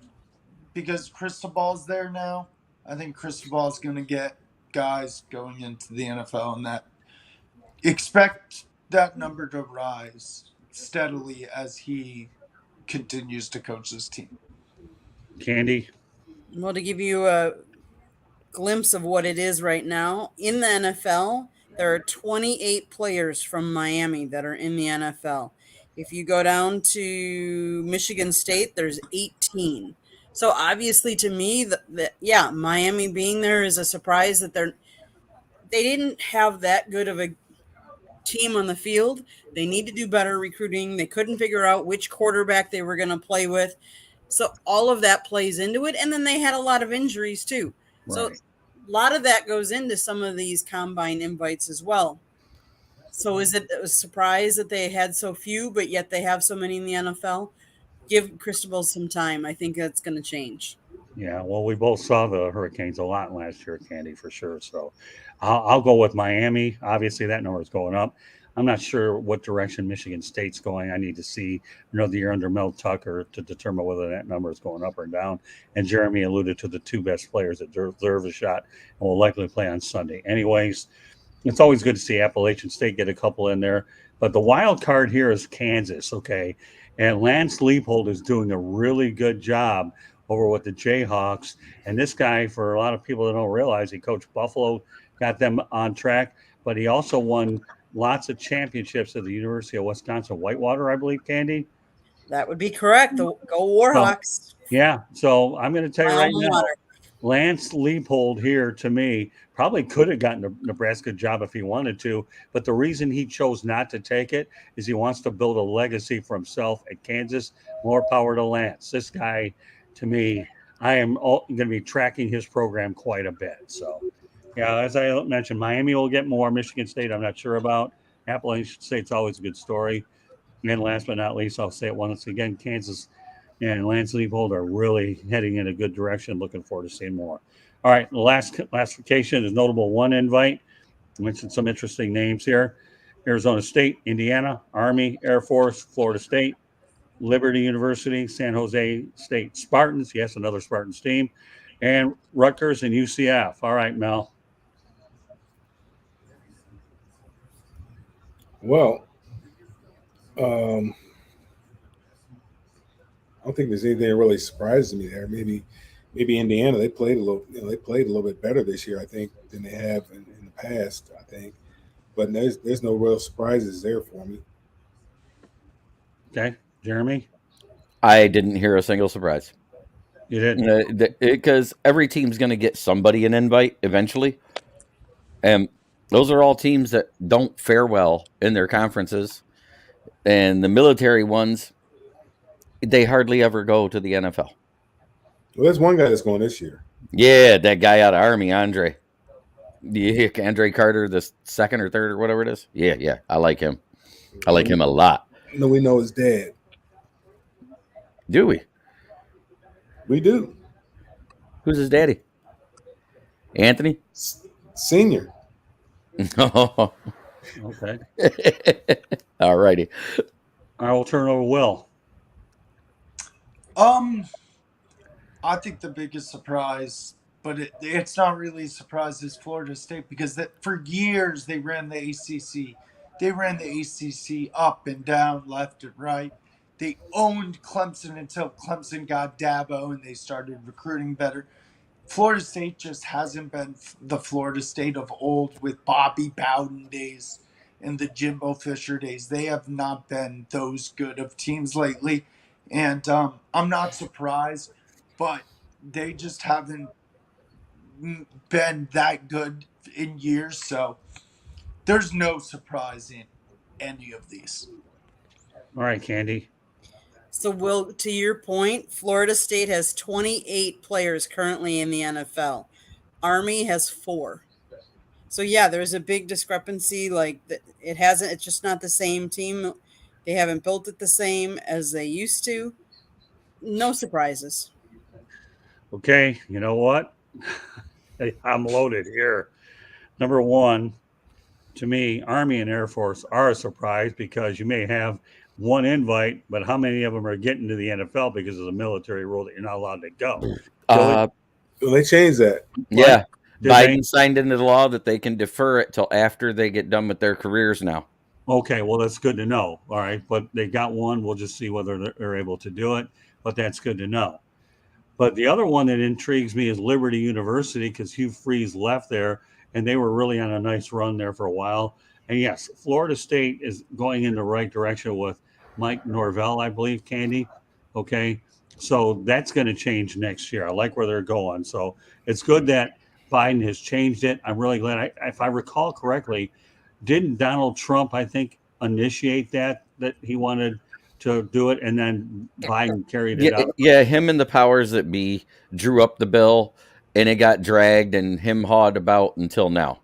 because Cristobal's there now, I think Cristobal's going to get guys going into the NFL, and that expect that number to rise steadily as he continues to coach this team. Candy? Well, to give you a glimpse of what it is right now, in the NFL, there are 28 players from Miami that are in the NFL. If you go down to Michigan State, there's 18. So obviously, to me, Miami being there is a surprise that they didn't have that good of a team on the field. They need to do better recruiting. They couldn't figure out which quarterback they were going to play with. So all of that plays into it. And then they had a lot of injuries too. Right. So a lot of that goes into some of these combine invites as well. So is it a surprise that they had so few, but yet they have so many in the NFL? Give Cristobal some time. I think that's going to change. Yeah, well, we both saw the Hurricanes a lot last year, Candy, for sure. So I'll go with Miami. Obviously, that number is going up. I'm not sure what direction Michigan State's going. I need to see another year under Mel Tucker to determine whether that number is going up or down. And Jeremy alluded to the 2 best players that deserve a shot and will likely play on Sunday. Anyways, it's always good to see Appalachian State get a couple in there. But the wild card here is Kansas, okay? And Lance Leopold is doing a really good job over with the Jayhawks. And this guy, for a lot of people that don't realize, he coached Buffalo, got them on track, but he also won lots of championships at the University of Wisconsin Whitewater, I believe, Candy. That would be correct. Go So, Warhawks. yeah. So I'm going to tell My you right alma now, mater. Lance Leopold here, to me, probably could have gotten a Nebraska job if he wanted to, but the reason he chose not to take it is he wants to build a legacy for himself at Kansas. More power to Lance. This guy, to me, I am going to be tracking his program quite a bit. So, yeah, as I mentioned, Miami will get more. Michigan State, I'm not sure about. Appalachian State's always a good story. And last but not least, I'll say it once again, Kansas and Lance Leopold are really heading in a good direction. Looking forward to seeing more. All right, the last classification is notable one invite. I mentioned some interesting names here. Arizona State, Indiana, Army, Air Force, Florida State, Liberty University, San Jose State Spartans. Yes, another Spartans team. And Rutgers and UCF. All right, Mel. Well, I don't think there's anything that really surprises me there. Maybe Indiana, they played a little bit better this year, I think, than they have in the past, I think. But there's no real surprises there for me. Okay, Jeremy. I didn't hear a single surprise. You did because every team's going to get somebody an invite eventually, and those are all teams that don't fare well in their conferences, and the military ones, they hardly ever go to the NFL. Well, there's one guy that's going this year. Yeah, that guy out of Army, Andre. Yeah, Andre Carter, the second or third or whatever it is. Yeah, I like him. I like him a lot. No, we know his dad. Do we? We do. Who's his daddy? Anthony? Senior. Okay. All righty. I will turn over Will. I think the biggest surprise, but it's not really a surprise, is Florida State, because for years they ran the ACC. They ran the ACC up and down, left and right. They owned Clemson until Clemson got Dabo and they started recruiting better. Florida State just hasn't been the Florida State of old with Bobby Bowden days and the Jimbo Fisher days. They have not been those good of teams lately. And I'm not surprised, but they just haven't been that good in years. So there's no surprise in any of these. All right, Candy. So, Will, to your point, Florida State has 28 players currently in the NFL. Army has 4. So, yeah, there's a big discrepancy. Like, it's just not the same team. They haven't built it the same as they used to. No surprises. Okay, you know what? I'm loaded here. Number one, to me, Army and Air Force are a surprise because you may have one invite, but how many of them are getting to the NFL because of the military rule that you're not allowed to go? Well, they changed that. Yeah. Biden signed into the law that they can defer it till after they get done with their careers now. Okay, well, that's good to know. All right, but they got one. We'll just see whether they're able to do it, but that's good to know. But the other one that intrigues me is Liberty University because Hugh Freeze left there, and they were really on a nice run there for a while. And yes, Florida State is going in the right direction with Mike Norvell, I believe, Candy. Okay, so that's going to change next year. I like where they're going. So it's good that Biden has changed it. I'm really glad. If I recall correctly, didn't Donald Trump, I think, initiate that he wanted to do it, and then Biden carried it out? Yeah, him and the powers that be drew up the bill, and it got dragged and him hawed about until now.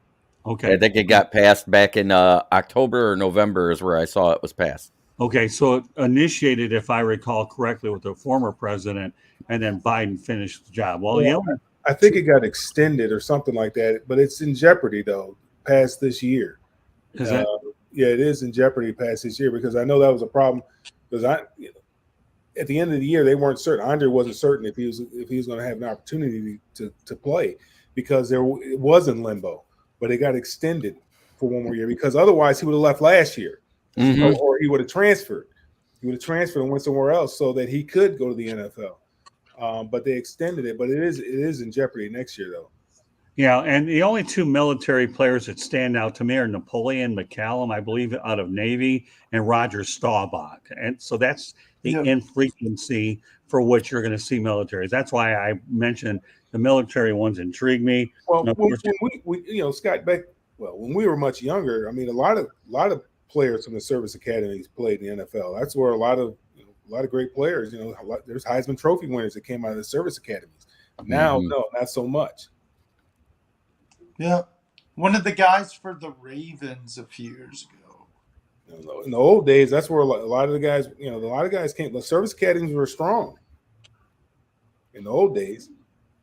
Okay. I think it got passed back in October or November is where I saw it was passed. Okay, so it initiated, if I recall correctly, with the former president, and then Biden finished the job. Well, yeah, I think it got extended or something like that, but it's in jeopardy, though, past this year. Is that? Yeah, it is in jeopardy past this year because I know that was a problem because at the end of the year, they weren't certain. Andre wasn't certain if he was going to have an opportunity to play because it was in limbo, but it got extended for one more year because otherwise he would have left last year or he would have transferred. He would have transferred and went somewhere else so that he could go to the NFL. But they extended it. But it is in jeopardy next year, though. Yeah, and the only two military players that stand out to me are Napoleon McCallum, I believe, out of Navy, and Roger Staubach. And so that's the infrequency for which you're going to see militaries. That's why I mentioned the military ones intrigue me. Well, when we Scott, when we were much younger, I mean, a lot of players from the service academies played in the NFL. That's where a lot of great players, there's Heisman Trophy winners that came out of the service academies. Now, no, not so much. Yeah. One of the guys for the Ravens a few years ago. In the old days, that's where a lot of the guys came. The service academies were strong in the old days.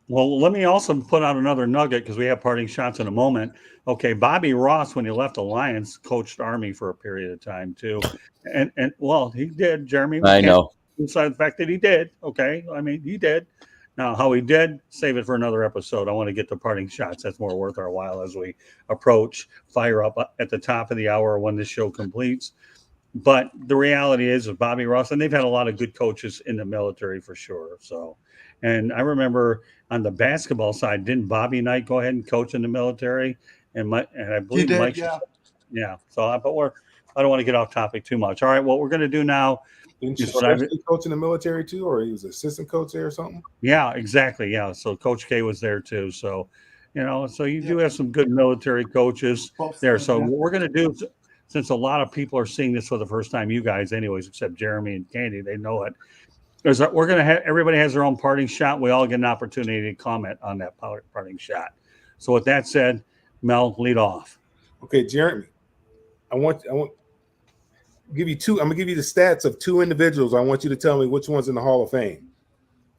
Well, let me also put out another nugget because we have parting shots in a moment. Okay, Bobby Ross, when he left the Lions, coached Army for a period of time too, and well, he did. Jeremy, I know. Besides the fact that he did, okay, I mean, he did. Now, how he did, save it for another episode. I want to get to parting shots. That's more worth our while as we approach fire up at the top of the hour when this show completes. But the reality is Bobby Ross, and they've had a lot of good coaches in the military for sure. So, and I remember on the basketball side, didn't Bobby Knight go ahead and coach in the military? And I believe Mike. Yeah. So, I don't want to get off topic too much. All right. What we're going to do now. Didn't you coach in the military too, or he was assistant coach there or something? Yeah, exactly. Yeah. So Coach K was there too. So, so you do have some good military coaches there. So what we're going to do, since a lot of people are seeing this for the first time, you guys anyways, except Jeremy and Candy, they know it. We're going to have, everybody has their own parting shot. We all get an opportunity to comment on that parting shot. So with that said, Mel, lead off. Okay, Jeremy, I want give you two. I'm gonna give you the stats of two individuals. I want you to tell me which one's in the Hall of Fame.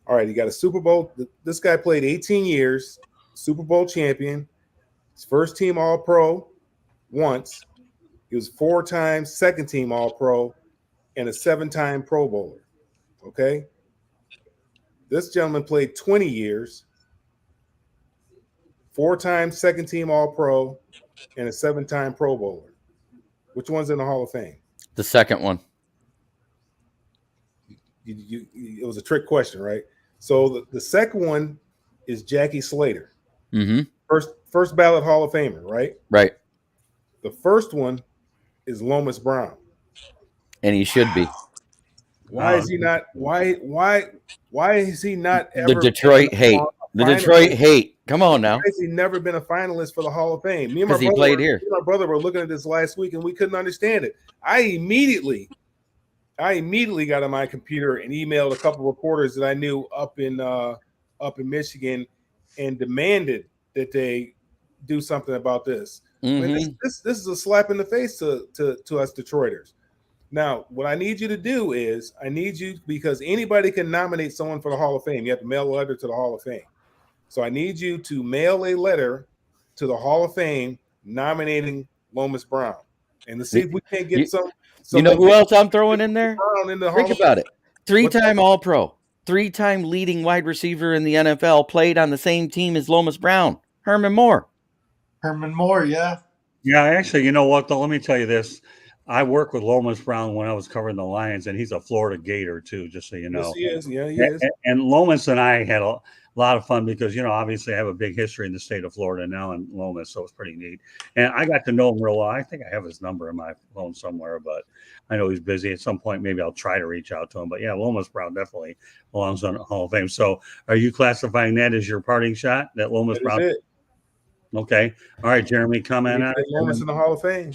All right, he got a Super Bowl. This guy played 18 years, Super Bowl champion, his first team All-Pro once. He was 4-time second team All-Pro and a 7-time Pro Bowler. Okay. This gentleman played 20 years, 4-time second team All-Pro and a 7-time Pro Bowler. Which one's in the Hall of Fame? The second one. It was a trick question, right? So the second one is Jackie Slater. Mm-hmm. First ballot Hall of Famer, right? Right. The first one is Lomas Brown. And he should be. Why is he not? Why is he not ever? The Detroit hate. The Detroit hate. Come on now. Why has he never been a finalist for the Hall of Fame? Because he played here. Me and my brother were looking at this last week and we couldn't understand it. I immediately got on my computer and emailed a couple of reporters that I knew up in Michigan and demanded that they do something about this. Mm-hmm. I mean, this is a slap in the face to us Detroiters. Now, what I need you to do is because anybody can nominate someone for the Hall of Fame. You have to mail a letter to the Hall of Fame. So I need you to mail a letter to the Hall of Fame nominating Lomas Brown, and to see if we can't get some. You know who else I'm throwing in there? Think about it. 3-time All-Pro, 3-time leading wide receiver in the NFL, played on the same team as Lomas Brown, Herman Moore. Yeah. Yeah, actually, you know what, though? Let me tell you this. I worked with Lomas Brown when I was covering the Lions, and he's a Florida Gator, too, just so you know. Yes, he is. Yeah, he is. And Lomas and I had a lot of fun because, obviously I have a big history in the state of Florida now in Lomas, so it's pretty neat. And I got to know him real well. I think I have his number in my phone somewhere, but I know he's busy. At some point, maybe I'll try to reach out to him. But, yeah, Lomas Brown definitely belongs on the Hall of Fame. So are you classifying that as your parting shot, that Lomas Brown? It. Okay. All right, Jeremy, comment on it. Lomas in the Hall of Fame.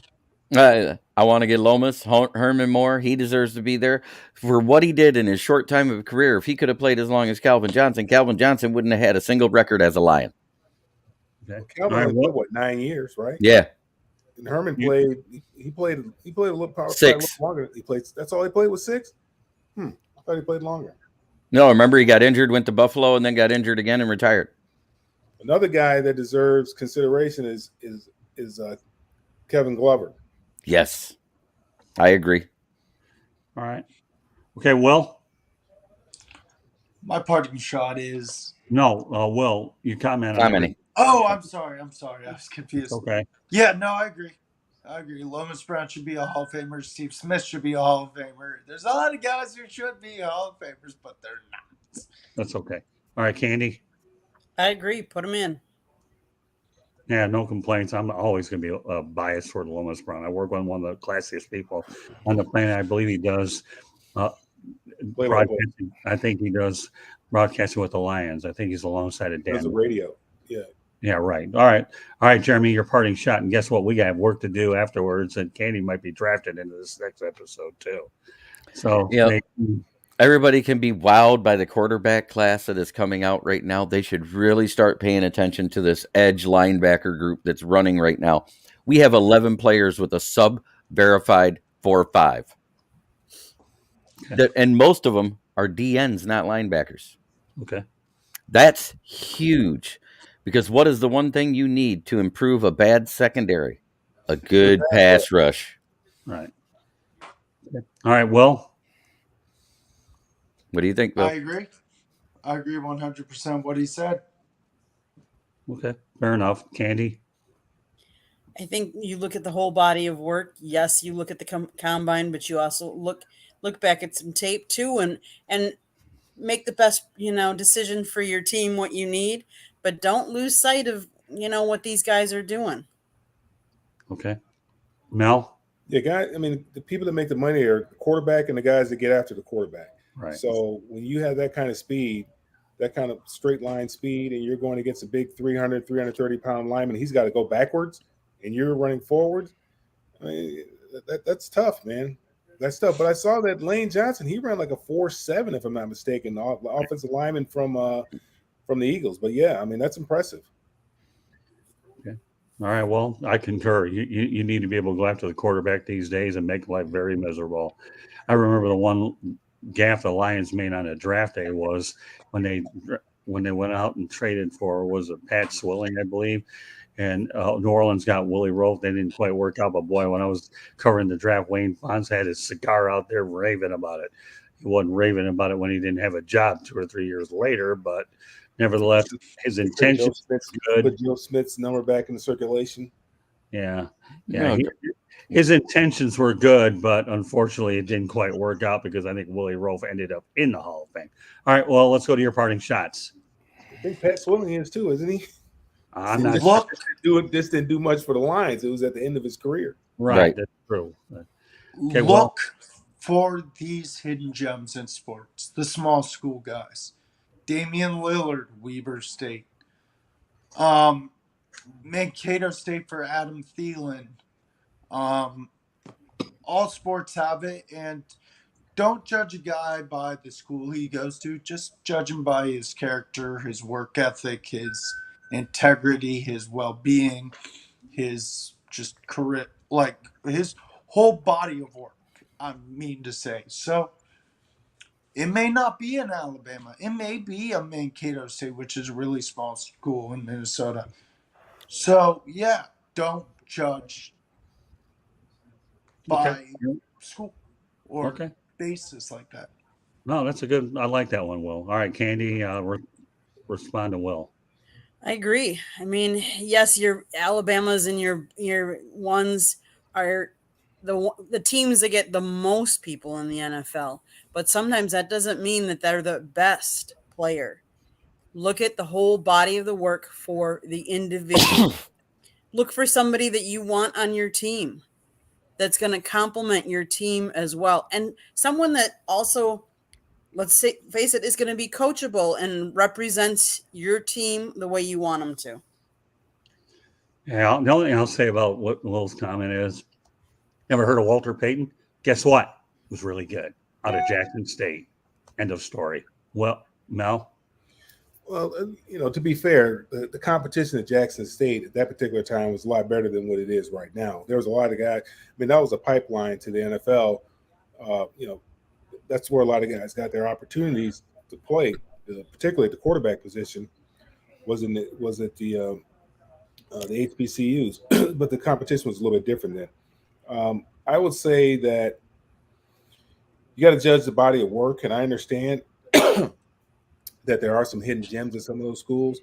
I want to get Lomas, Herman Moore. He deserves to be there for what he did in his short time of career. If he could have played as long as Calvin Johnson wouldn't have had a single record as a Lion. Okay. Calvin played 9 years, right? Yeah. And Herman played. He played a little 6 longer. He played. That's all he played was 6. I thought he played longer. No, remember he got injured, went to Buffalo, and then got injured again and retired. Another guy that deserves consideration is Kevin Glover. Yes, I agree. All right. Okay, Will? My parting shot is... No, Will, you comment on it. Oh, I'm sorry. I was confused. Okay. Yeah, no, I agree. I agree. Lomas Brown should be a Hall of Famer. Steve Smith should be a Hall of Famer. There's a lot of guys who should be Hall of Famers, but they're not. That's okay. All right, Candy. I agree. Put them in. Yeah, no complaints. I'm always going to be biased toward Lomas Brown. I work with one of the classiest people on the planet. I believe he does broadcasting. I think he does broadcasting with the Lions. I think he's alongside of Dan. There's a radio. Yeah. Yeah, right. All right, Jeremy, your parting shot. And guess what? We got work to do afterwards, and Candy might be drafted into this next episode too. So yeah, everybody can be wowed by the quarterback class that is coming out right now. They should really start paying attention to this edge linebacker group that's running right now. We have 11 players with a sub-verified 4.5. Okay. And most of them are DNs, not linebackers. Okay. That's huge. Because what is the one thing you need to improve a bad secondary? A good pass rush. Right. Okay. All right, Will. What do you think, Bill? I agree 100% what he said. Okay, fair enough. Candy? I think you look at the whole body of work. Yes, you look at the combine, but you also look back at some tape too, and make the best decision for your team, what you need, but don't lose sight of what these guys are doing. Okay, Mel. Yeah, I mean, the people that make the money are the quarterback and the guys that get after the quarterback. Right. So when you have that kind of speed, that kind of straight line speed, and you're going against a big 300, 330-pound lineman, he's got to go backwards, and you're running forward. I mean, that's tough, man. That's tough. But I saw that Lane Johnson, he ran like a 4.7, if I'm not mistaken, the offensive lineman from the Eagles. But yeah, I mean, that's impressive. Okay. All right. Well, I concur. You need to be able to go after the quarterback these days and make life very miserable. I remember the one gaffe the Lions made on a draft day was when they went out and traded for, was it Pat Swilling, I believe, and New Orleans got Willie Rofe. They didn't quite work out, but boy, when I was covering the draft, Wayne Fonz had his cigar out there raving about it. He wasn't raving about it when he didn't have a job 2 or 3 years later, but nevertheless, his intentions good. Put Joe Smith's number back in the circulation. Yeah. His intentions were good, but unfortunately, it didn't quite work out because I think Willie Rofe ended up in the Hall of Fame. All right, well, let's go to your parting shots. I think Pat Swilling is too, isn't he? I'm not this didn't do much for the Lions. It was at the end of his career. Right. That's true. Okay, look for these hidden gems in sports, the small school guys. Damian Lillard, Weber State. Mankato State for Adam Thielen. All sports have it, and don't judge a guy by the school he goes to. Just judge him by his character, his work ethic, his integrity, his well-being, his just career, like his whole body of work, I mean to say. So it may not be in Alabama. It may be a Mankato State, which is a really small school in Minnesota. So, yeah, don't judge by school or basis like that. No, that's a good. I like that one, Will. All right, Candy, respond to Will. I agree. I mean, yes, your Alabamas and your ones are the teams that get the most people in the NFL, but sometimes that doesn't mean that they're the best player. Look at the whole body of the work for the individual. Look for somebody that you want on your team that's going to complement your team as well. And someone that also, face it, is going to be coachable and represents your team the way you want them to. Yeah, the only thing I'll say about what Will's comment is, never heard of Walter Payton? Guess what? It was really good. Out of Jackson State. End of story. Well, Mel? Well, to be fair, the competition at Jackson State at that particular time was a lot better than what it is right now. There was a lot of guys. I mean, that was a pipeline to the NFL. That's where a lot of guys got their opportunities to play, particularly at the quarterback position. Was at the HBCUs, but the competition was a little bit different then. I would say that you got to judge the body of work, and I understand that there are some hidden gems in some of those schools.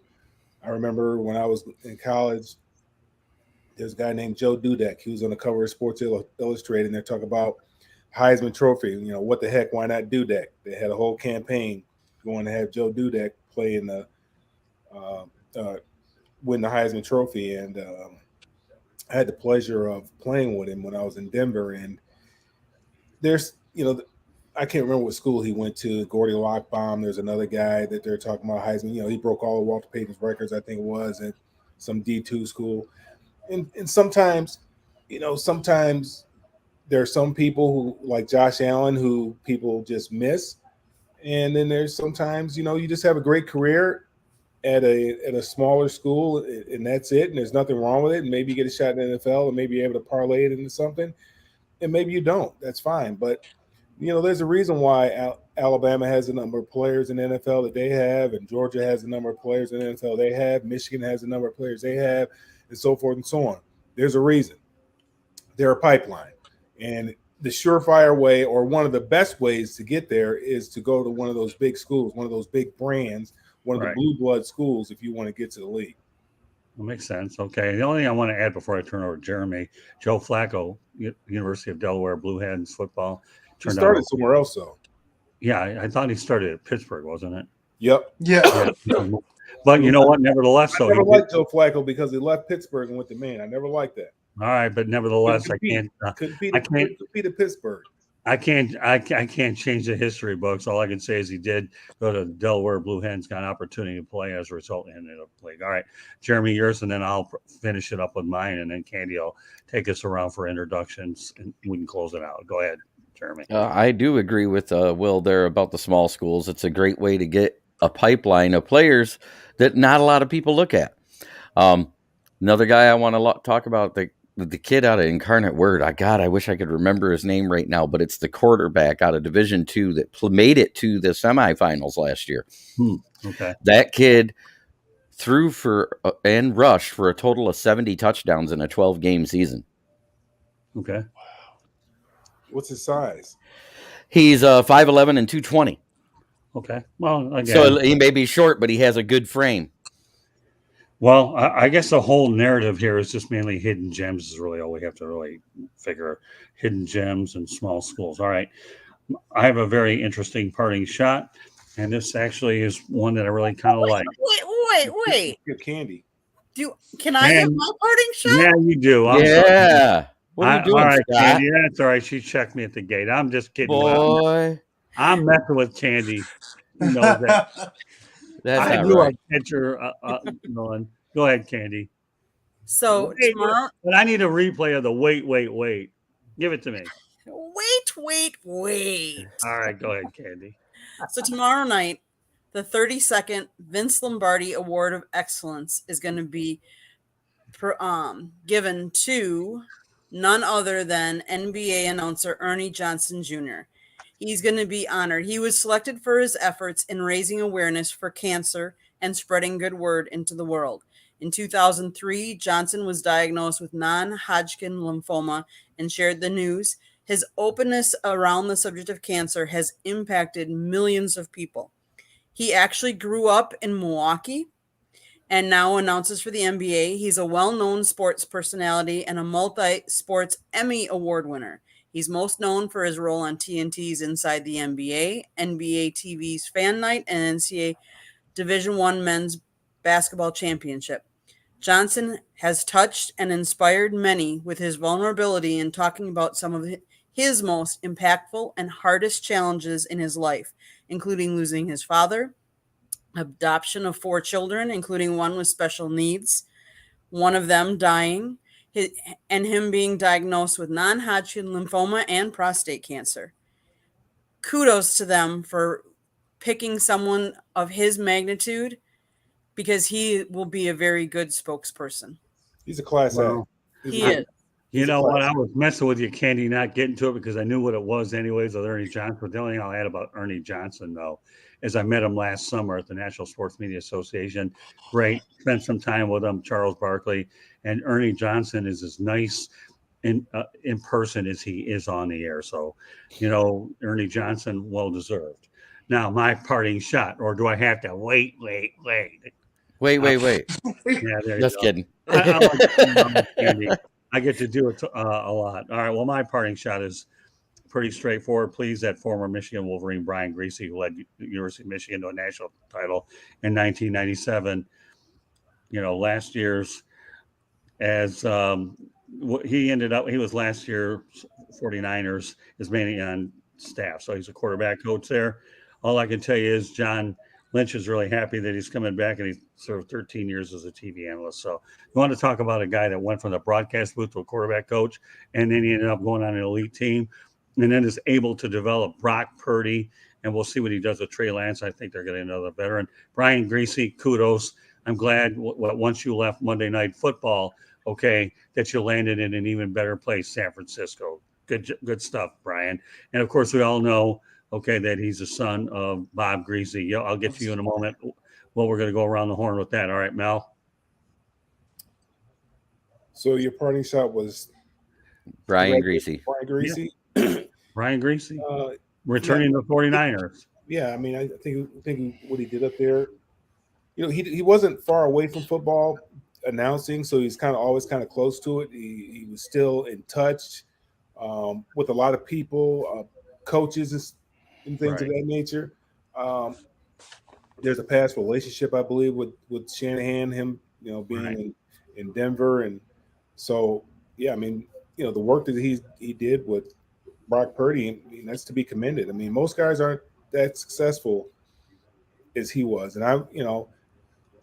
I remember when I was in college, There's a guy named Joe Dudek. He was on the cover of Sports Illustrated, and they're talking about Heisman Trophy. You know, what the heck? Why not Dudek? They had a whole campaign going to have Joe Dudek play in the win the Heisman Trophy, and I had the pleasure of playing with him when I was in Denver. And there's, you know, I can't remember what school he went to. Gordy Lockbaum. There's another guy that they're talking about Heisman. You know, he broke all of Walter Payton's records, I think it was, at some D2 school. And sometimes, you know, sometimes there are some people who, like Josh Allen, who people just miss. And then there's sometimes, you know, you just have a great career at a smaller school, and that's it. And there's nothing wrong with it. And maybe you get a shot in the NFL, and maybe you're able to parlay it into something. And maybe you don't. That's fine. But, you know, there's a reason why Alabama has the number of players in the NFL that they have, and Georgia has the number of players in the NFL they have. Michigan has the number of players they have, and so forth and so on. There's a reason. They're a pipeline. And the surefire way, or one of the best ways to get there, is to go to one of those big schools, one of those big brands, one of the blue blood schools, if you want to get to the league. That makes sense. Okay. The only thing I want to add before I turn over to Jeremy, Joe Flacco, University of Delaware, Blue Hens football. He started somewhere else, though. Yeah, I thought he started at Pittsburgh, wasn't it? Yep. Yeah. But you know what? Nevertheless, I never liked Joe Flacco because he left Pittsburgh and went to Maine. I never liked that. All right, but nevertheless, I can't compete at Pittsburgh. I can't change the history books. All I can say is he did go to Delaware Blue Hens, got an opportunity to play, as a result, ended up playing. All right, Jeremy, yours, and then I'll finish it up with mine, and then Candy will take us around for introductions, and we can close it out. Go ahead, Jeremy. I do agree with Will there about the small schools. It's a great way to get a pipeline of players that not a lot of people look at. Another guy I want to talk about, the kid out of Incarnate Word. I wish I could remember his name right now, but it's the quarterback out of Division II that made it to the semifinals last year. Okay. That kid threw for and rushed for a total of 70 touchdowns in a 12-game season. Okay. Wow. What's his size? He's 5'11" and 220. Okay. Well, again, so he may be short, but he has a good frame. Well, I guess the whole narrative here is just mainly hidden gems is really all we have to really figure. Hidden gems and small schools. All right. I have a very interesting parting shot, and this actually is one that I really kind of like. Wait. Good Candy. Can I get my parting shot? Yeah, you do. I'm sorry. What are you doing, all right, Scott? Candy. That's all right. She checked me at the gate. I'm just kidding. Boy. I'm messing with Candy. You know that. That's I not knew right. I'd catch her going. Go ahead, Candy. So tomorrow, but I need a replay of the wait. Give it to me. Wait. All right, go ahead, Candy. So tomorrow night, the 32nd Vince Lombardi Award of Excellence is going to be given to none other than NBA announcer Ernie Johnson Jr. He's going to be honored. He was selected for his efforts in raising awareness for cancer and spreading good word into the world. In 2003, Johnson was diagnosed with non-Hodgkin lymphoma and shared the news. His openness around the subject of cancer has impacted millions of people. He actually grew up in Milwaukee and now announces for the NBA. He's a well-known sports personality and a multi-sports Emmy Award winner. He's most known for his role on TNT's Inside the NBA, NBA TV's Fan Night, and NCAA Division I Men's Basketball Championship. Johnson has touched and inspired many with his vulnerability in talking about some of his most impactful and hardest challenges in his life, including losing his father, adoption of 4 children, including one with special needs, one of them dying, and him being diagnosed with non-Hodgkin lymphoma and prostate cancer. Kudos to them for picking someone of his magnitude, because he will be a very good spokesperson. He's a class act. He is. You know what? I was messing with you, Candy, not getting to it because I knew what it was anyways with Ernie Johnson. But the only thing I'll add about Ernie Johnson, though, is I met him last summer at the National Sports Media Association. Great. Spent some time with him, Charles Barkley. And Ernie Johnson is as nice in person as he is on the air. So, you know, Ernie Johnson, well-deserved. Now, my parting shot, or do I have to wait? Wait. Yeah, there Just you go. kidding. I like hanging out with Candy. I get to do it a lot. All right. Well, my parting shot is pretty straightforward. Please, that former Michigan Wolverine Brian Griese, who led the University of Michigan to a national title in 1997. Last year's as he ended up, he was last year 49ers is mainly on staff, so he's a quarterback coach there. All I can tell you is John Lynch is really happy that he's coming back, and he served 13 years as a TV analyst. So you want to talk about a guy that went from the broadcast booth to a quarterback coach, and then he ended up going on an elite team, and then is able to develop Brock Purdy, and we'll see what he does with Trey Lance. I think they're getting another veteran. Brian Griese, kudos. I'm glad once you left Monday Night Football, okay, that you landed in an even better place, San Francisco. Good stuff, Brian. And of course, we all know, okay, that he's the son of Bob Griese. I'll get to you in a moment. Well, we're going to go around the horn with that. All right, Mel? So your parting shot was Brian Griese. Brian Griese. Yeah. Brian Griese, returning to the 49ers. Yeah, I mean, I think what he did up there, he wasn't far away from football announcing, so he's always close to it. He was still in touch with a lot of people, coaches and things of that nature. There's a past relationship, I believe, with Shanahan, him being in Denver, and so yeah, I mean, the work that he did with Brock Purdy, I mean, that's to be commended. I mean, most guys aren't that successful as he was, and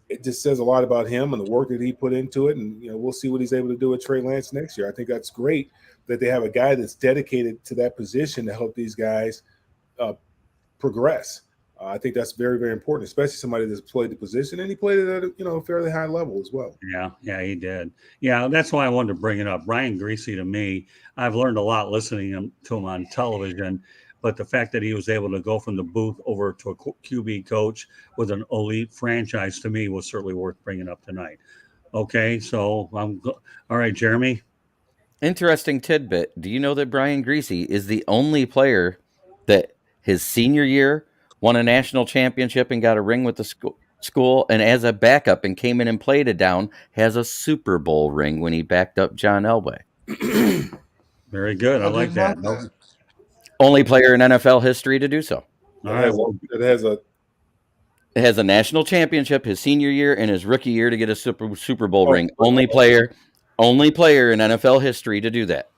it just says a lot about him and the work that he put into it. And, we'll see what he's able to do with Trey Lance next year. I think that's great that they have a guy that's dedicated to that position to help these guys progress. I think that's very, very important, especially somebody that's played the position, and he played it at a fairly high level as well. Yeah, he did. Yeah, that's why I wanted to bring it up. Brian Griese, to me, I've learned a lot listening to him on television. But the fact that he was able to go from the booth over to a QB coach with an elite franchise, to me, was certainly worth bringing up tonight. Okay, so all right, Jeremy. Interesting tidbit. Do you know that Brian Griese is the only player that his senior year won a national championship and got a ring with the school, and as a backup and came in and played it down, has a Super Bowl ring when he backed up John Elway? Very good. I like that. Only player in NFL history to do so. All right. It has a national championship his senior year and his rookie year to get a Super Bowl ring. Only player in NFL history to do that.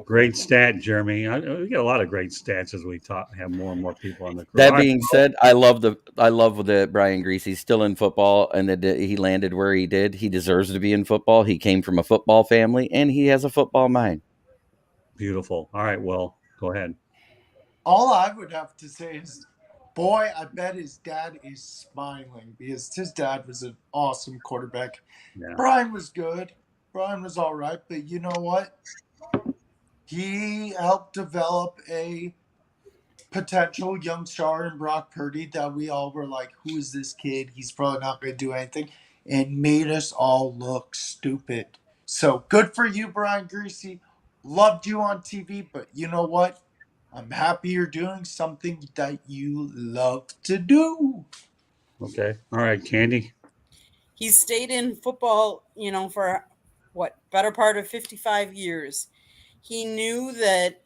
Great stat, Jeremy. We get a lot of great stats as we have more and more people on the crew. That being said, I love that Brian Griese's still in football and that he landed where he did. He deserves to be in football. He came from a football family and he has a football mind. Beautiful. All right. Well, go ahead. All I would have to say is, boy, I bet his dad is smiling because his dad was an awesome quarterback. Yeah. Brian was good. Brian was all right. But you know what? He helped develop a potential young star in Brock Purdy that we all were like, who is this kid? He's probably not going to do anything. And made us all look stupid. So good for you, Brian Griese. Loved you on TV. But you know what? I'm happy you're doing something that you love to do. Okay. All right, Candy. He stayed in football, for better part of 55 years. He knew that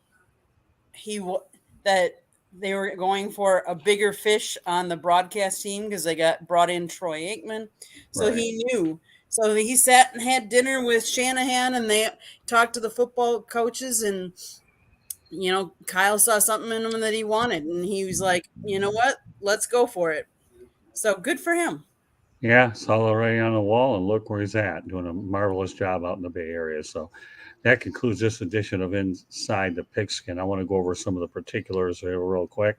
that they were going for a bigger fish on the broadcast team because they brought in Troy Aikman. So he knew. So he sat and had dinner with Shanahan, and they talked to the football coaches, and Kyle saw something in him that he wanted, and he was like, you know what? Let's go for it. So good for him. Yeah, saw it right on the wall, and look where he's at, doing a marvelous job out in the Bay Area. So that concludes this edition of Inside the Pigskin. I want to go over some of the particulars here real quick.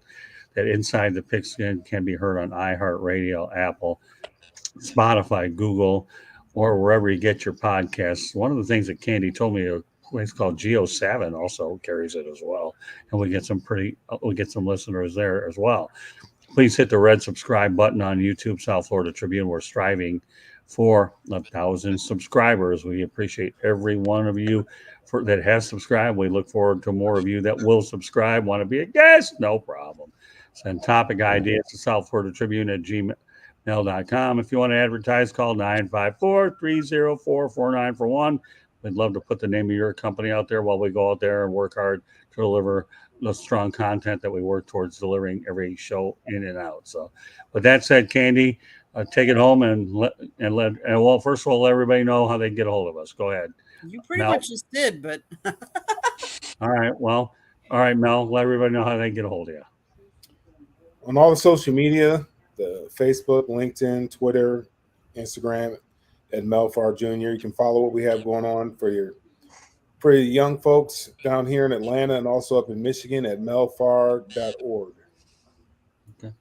That Inside the Pigskin can be heard on iHeartRadio, Apple, Spotify, Google, or wherever you get your podcasts. One of the things that Candy told me, a place called Geo7 also carries it as well, and we get some listeners there as well. Please hit the red subscribe button on YouTube, South Florida Tribune. We're striving for 1,000 subscribers. We appreciate every one of you that has subscribed. We look forward to more of you that will subscribe. Want to be a guest? No problem. Send topic ideas to South Florida Tribune at mail.com. If you want to advertise, call 954-304-4941. We'd love to put the name of your company out there while we go out there and work hard to deliver the strong content that we work towards delivering every show in and out. So with that said, Candy, take it home well, first of all, let everybody know how they can get a hold of us. Go ahead. You pretty Mel. much just did, but All right. Well, all right, Mel, let everybody know how they can get a hold of you. On all the social media, the Facebook, LinkedIn, Twitter, Instagram, at Melfar Jr. You can follow what we have going on for your young folks down here in Atlanta and also up in Michigan at melfar.org. Okay.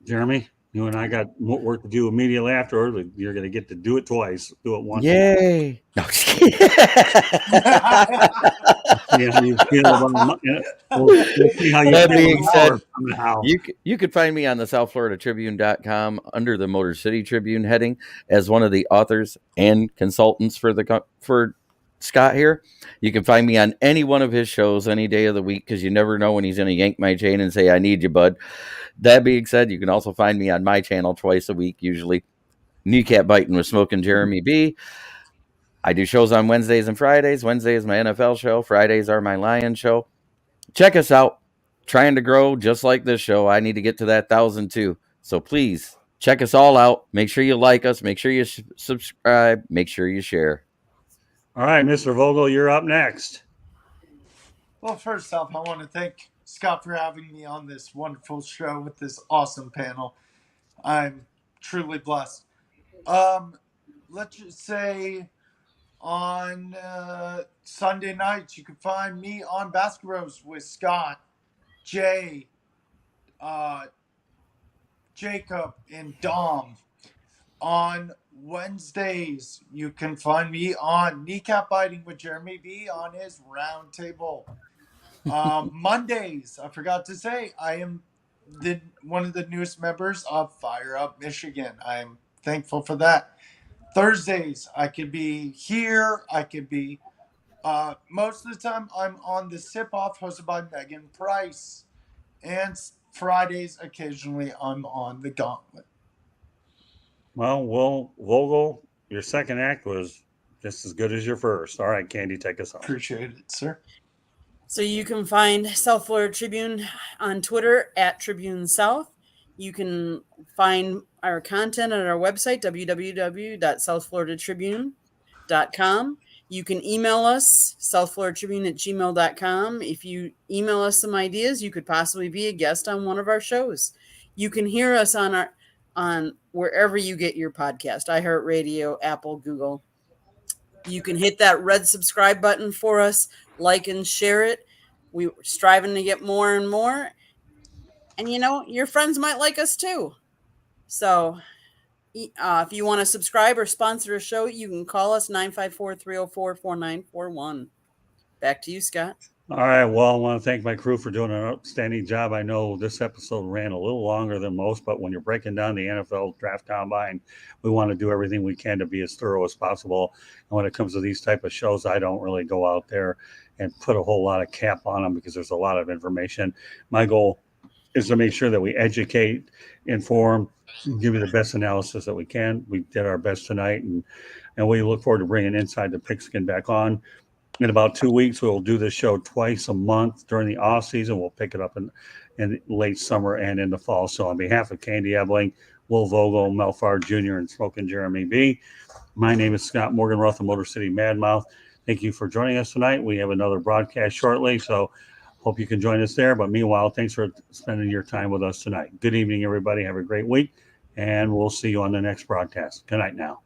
Jeremy, you and I got work to do immediately after. You're going to get to do it twice. Do it once. Yay! No, just kidding. See how you feel about we'll see how you That feel being said, somehow. you could find me on the SouthFloridaTribune.com under the Motor City Tribune heading as one of the authors and consultants for Scott here. You can find me on any one of his shows any day of the week because you never know when he's going to yank my chain and say, I need you, bud. That being said, you can also find me on my channel twice a week, usually Kneecap Biting with Smoking Jeremy B. I do shows on Wednesdays and Fridays. Wednesday is my NFL show. Fridays are my Lion show. Check us out. Trying to grow just like this show. I need to get to that 1,000 too. So please check us all out. Make sure you like us. Make sure you subscribe. Make sure you share. All right, Mr. Vogel, you're up next. Well, first off, I want to thank Scott for having me on this wonderful show with this awesome panel. I'm truly blessed. Let's just say on Sunday nights, you can find me on Basketballs with Scott, Jay, Jacob, and Dom. On Wednesdays, you can find me on Kneecap Biting with Jeremy B on his roundtable. Mondays, I forgot to say, I am one of the newest members of Fire Up Michigan. I'm thankful for that. Thursdays, I could be here. I could be, most of the time, I'm on the Sip Off hosted by Megan Price. And Fridays, occasionally, I'm on the Gauntlet. Well, Vogel, your second act was just as good as your first. All right, Candy, take us off. Appreciate it, sir. so you can find South Florida Tribune on Twitter at Tribune South. You can find our content at our website, www.southfloridatribune.com. You can email us, southfloridatribune@gmail.com. If you email us some ideas, you could possibly be a guest on one of our shows. You can hear us on wherever you get your podcast, iHeartRadio, Apple, Google. You can hit that red subscribe button for us, like and share it. We're striving to get more and more. And, your friends might like us too. So if you want to subscribe or sponsor a show, you can call us 954-304-4941. Back to you, Scott. All right. Well, I want to thank my crew for doing an outstanding job. I know this episode ran a little longer than most, but when you're breaking down the NFL draft combine, we want to do everything we can to be as thorough as possible. And when it comes to these type of shows, I don't really go out there and put a whole lot of cap on them because there's a lot of information. My goal is to make sure that we educate, inform, give you the best analysis that we can. We did our best tonight, and we look forward to bringing Inside the Pigskin back on. In about 2 weeks, we'll do this show twice a month during the off season. We'll pick it up in late summer and in the fall. So on behalf of Candy Ebling, Will Vogel, Melfar Jr., and Smoking Jeremy B., my name is Scott Morganroth of Motor City Madmouth. Thank you for joining us tonight. We have another broadcast shortly, so hope you can join us there. But meanwhile, thanks for spending your time with us tonight. Good evening, everybody. Have a great week, and we'll see you on the next broadcast. Good night now.